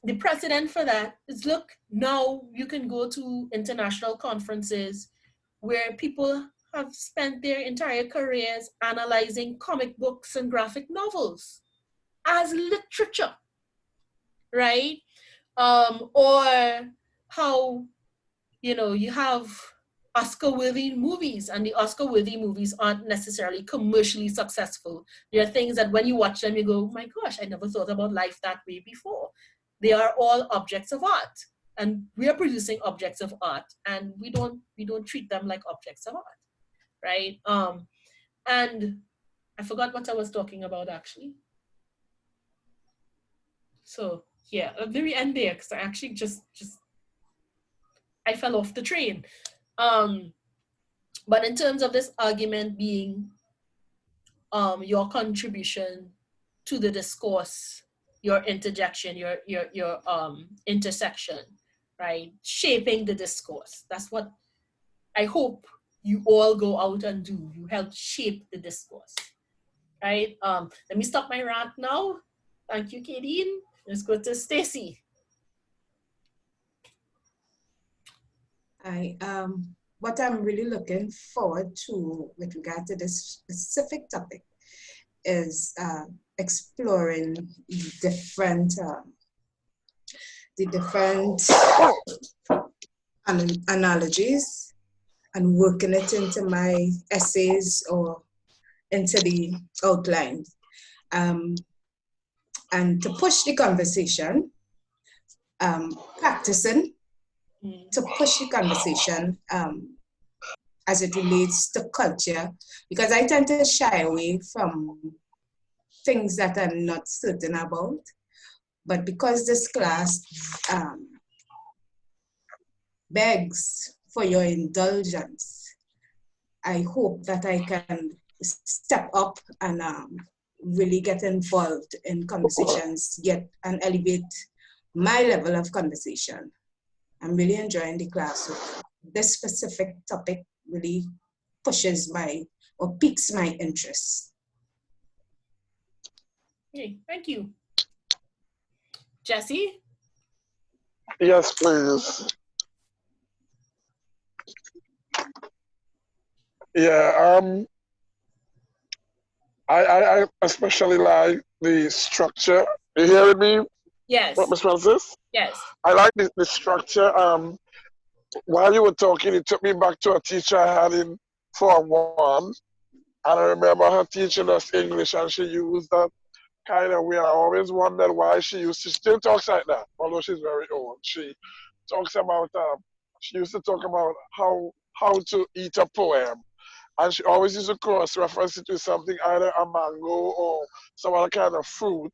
The precedent for that is, look, now you can go to international conferences where people have spent their entire careers analyzing comic books and graphic novels as literature, right? Or how, you know, you have Oscar-worthy movies, and the Oscar-worthy movies aren't necessarily commercially successful. There are things that when you watch them, you go, oh my gosh, I never thought about life that way before. They are all objects of art, and we are producing objects of art, and we don't treat them like objects of art, right? And I forgot what I was talking about actually. So yeah, let me end there because I actually just I fell off the train. But in terms of this argument being your contribution to the discourse, your interjection, your intersection, right? Shaping the discourse. That's what I hope you all go out and do. You help shape the discourse, right? Let me stop my rant now. Thank you, Kadeen. Let's go to Stacy. What I'm really looking forward to with regard to this specific topic is exploring the different analogies and working it into my essays or into the outline. And to push the conversation, practicing to push the conversation as it relates to culture, because I tend to shy away from things that I'm not certain about. But because this class begs for your indulgence, I hope that I can step up and really get involved in conversations, and elevate my level of conversation. I'm really enjoying the class. So this specific topic really pushes or piques my interest. Okay, thank you. Jesse? Yes, please. Yeah, I especially like the structure. You hearing me? Yes. What, Ms. Francis? Yes. I like the structure. While you were talking, it took me back to a teacher I had in Form 1. And I remember her teaching us English, and she used that kind of way. I always wondered why she still talks like that, although she's very old. She talks about, she used to talk about how to eat a poem. And she always used to cross-reference it to something, either a mango or some other kind of fruit.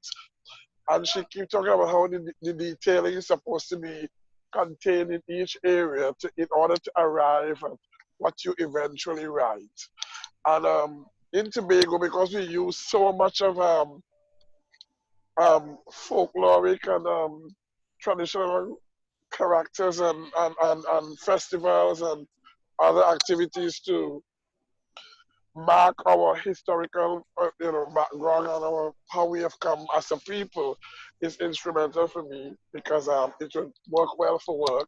And she keeps talking about how the detailing is supposed to be contained in each area in order to arrive at what you eventually write. And in Tobago, because we use so much of folkloric and traditional characters and festivals and other activities to mark our historical background and how we have come as a people is instrumental for me, because it would work well for work,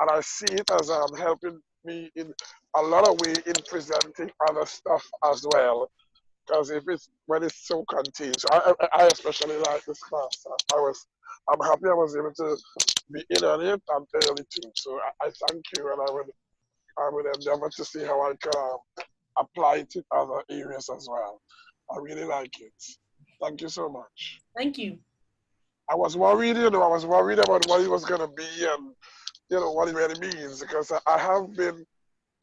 and I see it as helping me in a lot of ways in presenting other stuff as well, because when it's so contained. So I especially like this class. I'm happy I was able to be in on it and early too. So I thank you, and I would endeavor to see how I can apply it in other areas as well. I really like it. Thank you so much. Thank you. I was worried, I was worried about what it was going to be and, what it really means, because I have been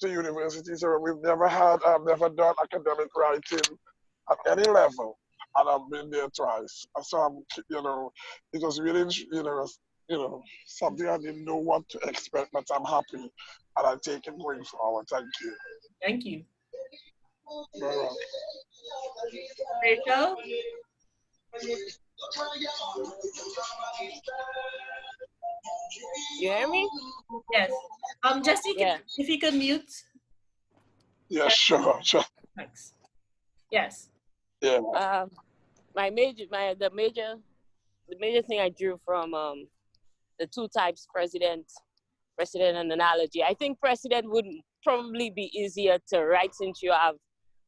to universities where we've never done academic writing at any level, and I've been there twice. So it was really, something I didn't know what to expect, but I'm happy, and I take it going forward. Thank you. Thank you. Very well. Rachel? You hear me? Yes. Jesse, if you could mute. Yeah, sure. Thanks. Yes. Yeah. The major thing I drew from the two types, president and analogy. I think president would probably be easier to write, since you have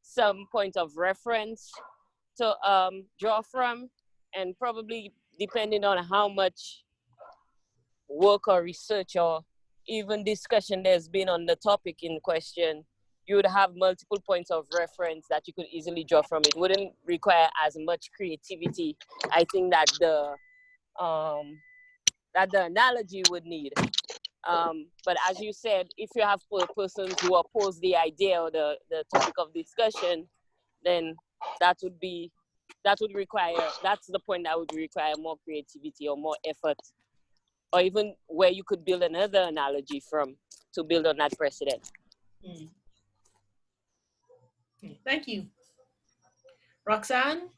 some point of reference to draw from, and probably depending on how much work or research or even discussion there's been on the topic in question, you would have multiple points of reference that you could easily draw from. It wouldn't require as much creativity, I think, that the analogy would need. But as you said, if you have persons who oppose the idea or the topic of discussion, then that's the point that would require more creativity or more effort, or even where you could build another analogy from to build on that precedent. Thank you. Roxanne?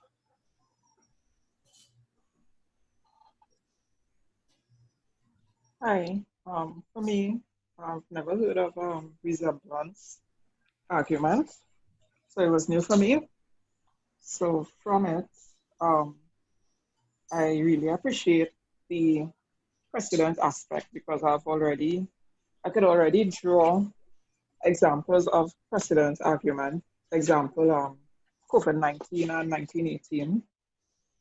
Hi. For me, I've never heard of resemblance argument, so it was new for me. So from it, I really appreciate the precedent aspect because I could already draw examples of precedent argument. Example, COVID-19 and 1918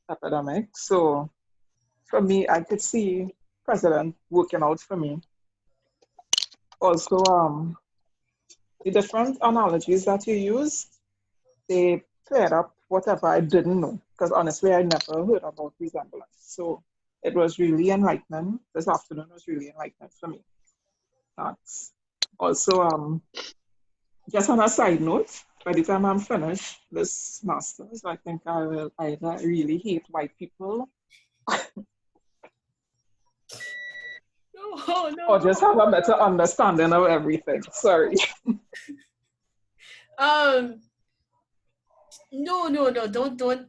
epidemic. So for me, I could see precedent working out for me. Also, the different analogies that you used, they cleared up whatever I didn't know, because honestly, I never heard about resemblance. So it was really enlightening. This afternoon was really enlightening for me. That's also, just on a side note, by the time I'm finished this master's, I think I will either really hate white people or just have a better understanding of everything. Sorry. No, don't.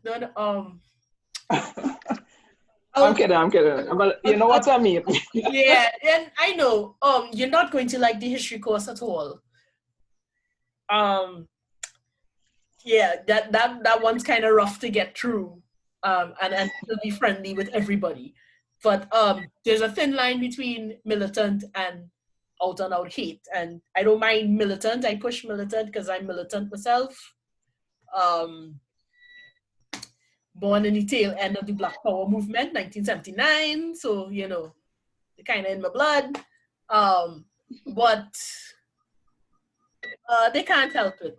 I'm kidding. But you know what I mean. Yeah, and I know. You're not going to like the history course at all. Yeah, that one's kind of rough to get through. And to be friendly with everybody. But there's a thin line between militant and out and out hate. And I don't mind militant. I push militant because I'm militant myself. Born in the tail end of the Black Power movement, 1979. So, you know, they're kind of in my blood. But they can't help it.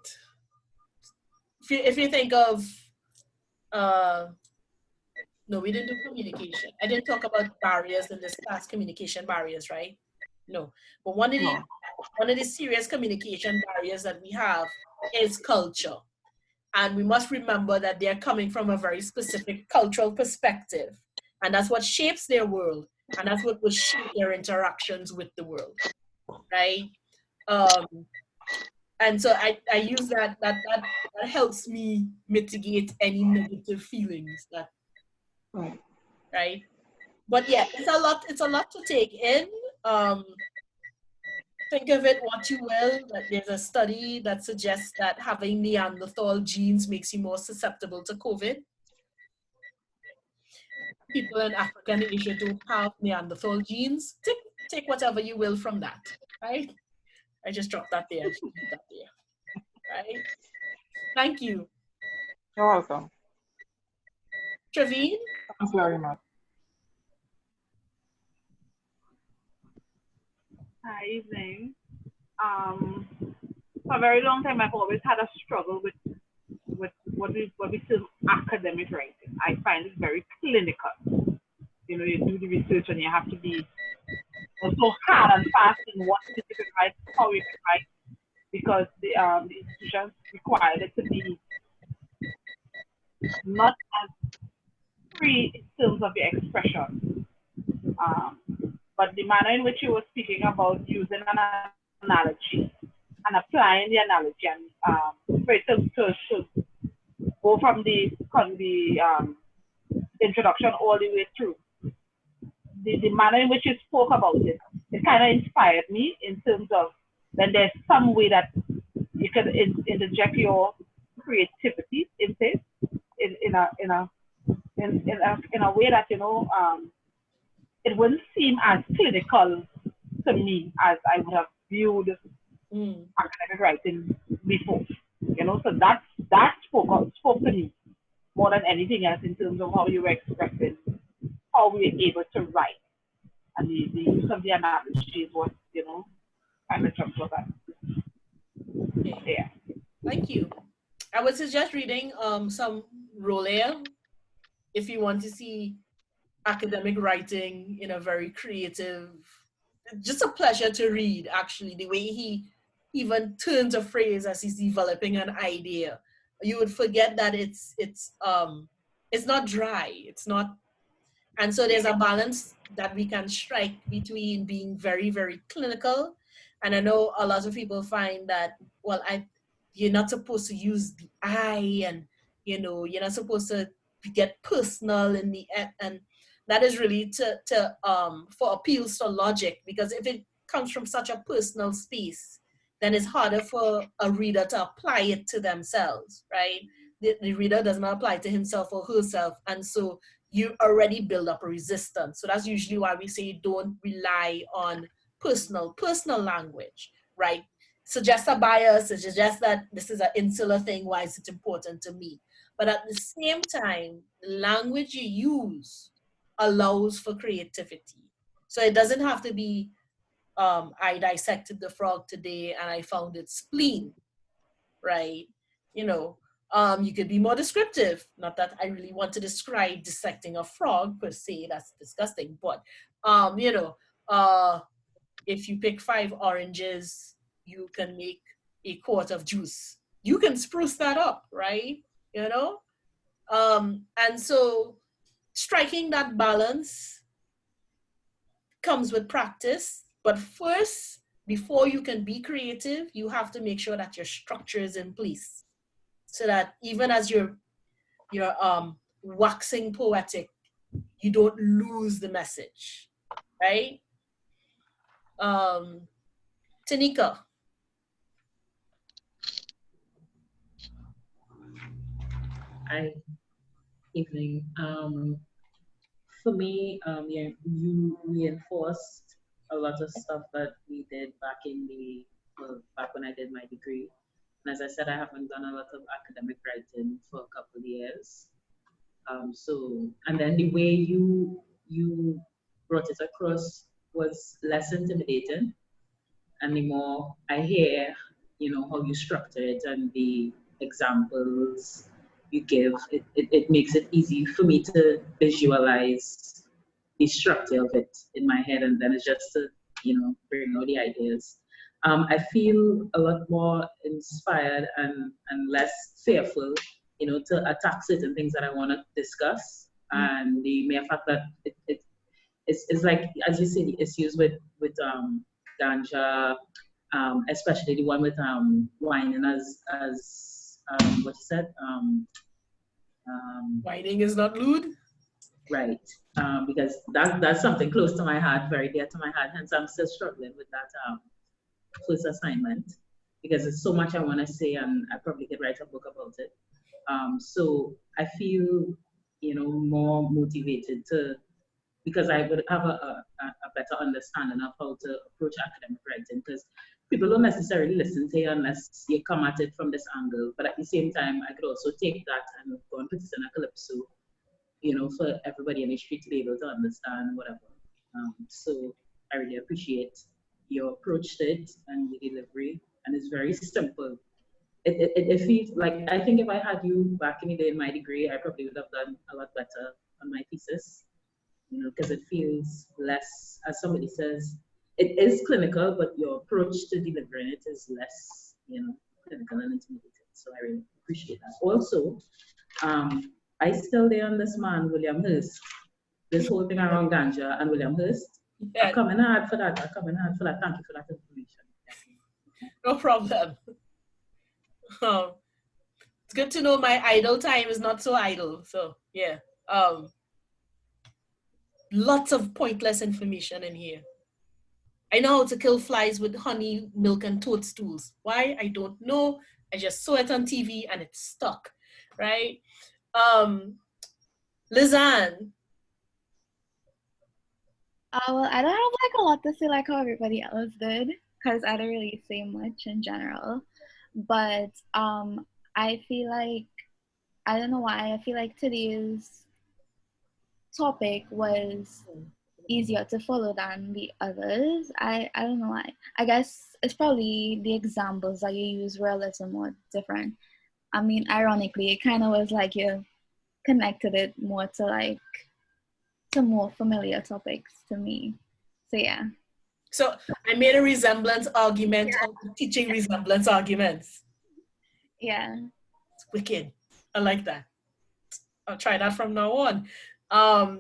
If you think of, no, we didn't do communication. I didn't talk about barriers in this class, communication barriers, right? No. But one of the serious communication barriers that we have is culture. And we must remember that they're coming from a very specific cultural perspective. And that's what shapes their world. And that's what will shape their interactions with the world, right? And so I use that helps me mitigate any negative feelings that, right? But yeah, it's a lot to take in. Think of it what you will, that there's a study that suggests that having Neanderthal genes makes you more susceptible to COVID. People in Africa and Asia don't have Neanderthal genes. Take whatever you will from that, right? I just dropped that there. Right? Thank you. You're welcome. Traveen? Thanks very much. Hi, evening. For a very long time, I've always had a struggle with what we term academic writing. I find it very clinical. You know, you do the research and you have to be so hard and fast in what you can write, how you can write, because the institutions require it to be not as free in terms of your expression. But the manner in which you were speaking about using an analogy and applying the analogy and for it to go from the introduction all the way through. The manner in which you spoke about it kind of inspired me in terms of then there's some way that you can interject your creativity in this in a way that, you know, it wouldn't seem as clinical to me as I would have viewed academic writing before. You know, so that spoke to me more than anything else in terms of how you were expressing, how we were able to write. and the use of the analogy is what, kind of jumps up at. Yeah. Thank you. I would suggest reading some Rolea if you want to see academic writing in a very creative, just a pleasure to read, actually, the way he even turns a phrase as he's developing an idea. You would forget that it's not dry, it's not, and so there's a balance that we can strike between being very, very clinical. And I know a lot of people find that, well, you're not supposed to use the I, and you're not supposed to get personal in the end, and that is really for appeals to logic, because if it comes from such a personal space, then it's harder for a reader to apply it to themselves, right? The reader does not apply it to himself or herself, and so you already build up a resistance. So that's usually why we say don't rely on personal language, right? Suggest a bias, it suggests that this is an insular thing, why is it important to me? But at the same time, the language you use allows for creativity. So it doesn't have to be, I dissected the frog today and I found its spleen, right? You could be more descriptive. Not that I really want to describe dissecting a frog per se, that's disgusting, but if you pick 5 oranges, you can make a quart of juice. You can spruce that up, right? And so striking that balance comes with practice, but first, before you can be creative, you have to make sure that your structure is in place, so that even as you're waxing poetic, you don't lose the message, right? Tanika. Hi, evening. For me, yeah, you reinforced a lot of stuff that we did back when I did my degree. And as I said, I haven't done a lot of academic writing for a couple of years. And then the way you brought it across was less intimidating, and the more I hear, how you structure it and the examples you give, it makes it easy for me to visualize the structure of it in my head, and then it's just to, bring out the ideas. I feel a lot more inspired and less fearful, to attack certain things that I want to discuss. And the mere fact that it's like, as you say, the issues with ganja, especially the one with whining as what you said, whining is not lewd, right? Because that's something close to my heart, very dear to my heart. Hence, I'm still struggling with that first assignment, because there's so much I want to say, and I probably could write a book about it. So I feel, more motivated because I would have a better understanding of how to approach academic writing, because people don't necessarily listen to you unless you come at it from this angle. But at the same time, I could also take that and go and put it in a calypso, for everybody in the street to be able to understand whatever. So I really appreciate your approach to it and the delivery, and it's very simple. It feels like, I think if I had you back in the day in my degree, I probably would have done a lot better on my thesis, because it feels less, as somebody says, it is clinical, but your approach to delivering it is less, clinical and intimidating. So I really appreciate that. Also, I still there on this man, William Hurst, this whole thing around ganja and William Hurst. Yeah. I'm coming hard for that. Thank you for that information. No problem. It's good to know my idle time is not so idle. So yeah, lots of pointless information in here. I know how to kill flies with honey, milk, and toadstools. Why? I don't know. I just saw it on TV and it stuck, right? Lizanne. Well, I don't have a lot to say like how everybody else did, because I don't really say much in general. But I feel like, I don't know why, I feel like today's topic was easier to follow than the others. I don't know why. I guess it's probably the examples that you use were a little more different. I mean, ironically, it kind of was like you connected it more to like to more familiar topics to me. So yeah. So I made a resemblance argument of teaching resemblance arguments. Yeah. It's wicked. I like that. I'll try that from now on.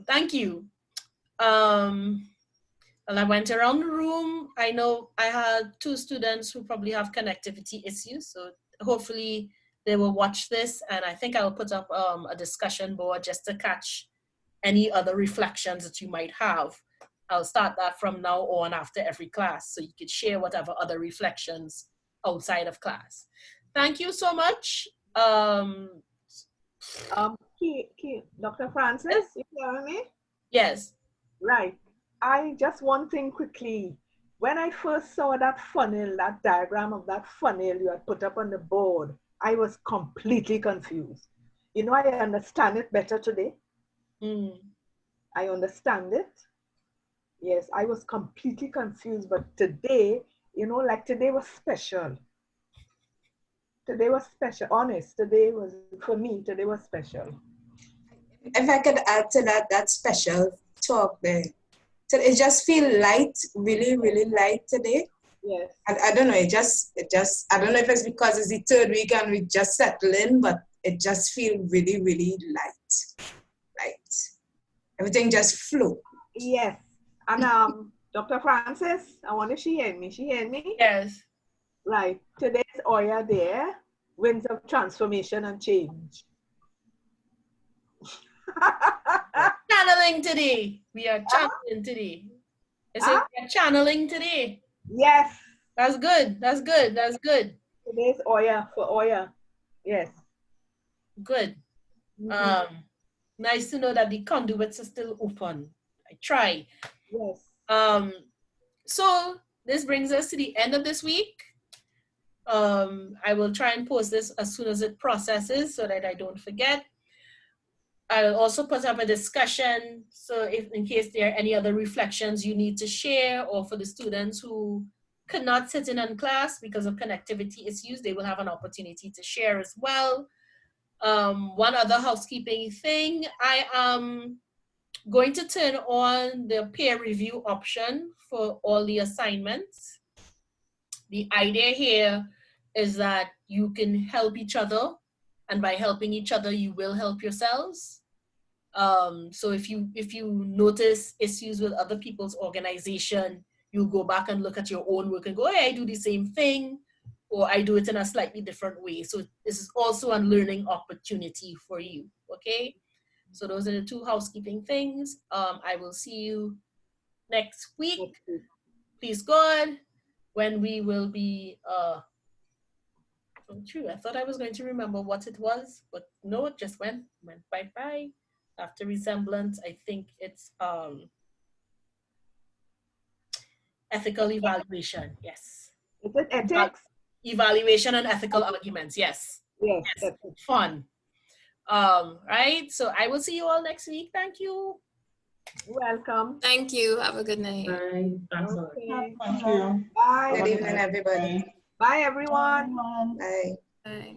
Thank you. Well, I went around the room. I know I had 2 students who probably have connectivity issues, so hopefully they will watch this, and I think I'll put up a discussion board just to catch any other reflections that you might have. I'll start that from now on after every class, so you could share whatever other reflections outside of class. Thank you so much. Dr. Francis, you hear me? Yes. Right. I just one thing quickly. When I first saw that funnel, that diagram of that funnel you had put up on the board, I was completely confused. You know, I understand it better today. I understand it. Yes, I was completely confused, but today, you know, like today was special. Today was special, honest. Today was, for me, today was special. If I could add to that special talk there. So it just feel light, really, really light today. Yes. I don't know, it just, I don't know if it's because it's the 3rd week and we just settle in, but it just feel really, really light. Light. Everything just flow. Yes. And Dr. Francis, I wonder if she heard me. She heard me? Yes. Right. Today's Oya there, winds of transformation and change. Channeling today. We are channeling today. Is it channeling today? Yes. That's good. That's good. That's good. Today's Oya for Oya. Yes. Good. Nice to know that the conduits are still open. I try. Yes. So this brings us to the end of this week. I will try and post this as soon as it processes so that I don't forget. I'll also put up a discussion, so if in case there are any other reflections you need to share, or for the students who could not sit in on class because of connectivity issues, they will have an opportunity to share as well. One other housekeeping thing, I am going to turn on the peer review option for all the assignments. The idea here is that you can help each other, and by helping each other, you will help yourselves. So if you notice issues with other people's organization, you'll go back and look at your own work and go, hey, I do the same thing, or I do it in a slightly different way. So this is also a learning opportunity for you, okay? So those are the 2 housekeeping things. I will see you next week, please God, when we will be, true, I thought I was going to remember what it was, but no, it just went bye-bye. After resemblance, I think it's ethical evaluation, yes. Is it ethics? Evaluation and ethical arguments, yes. Yes. Fun. Right, so I will see you all next week. Thank you. Welcome. Thank you. Have a good night. Bye. Thanks. Okay. Thank you. Bye. Good evening, everybody. Bye, everyone. Bye. Bye.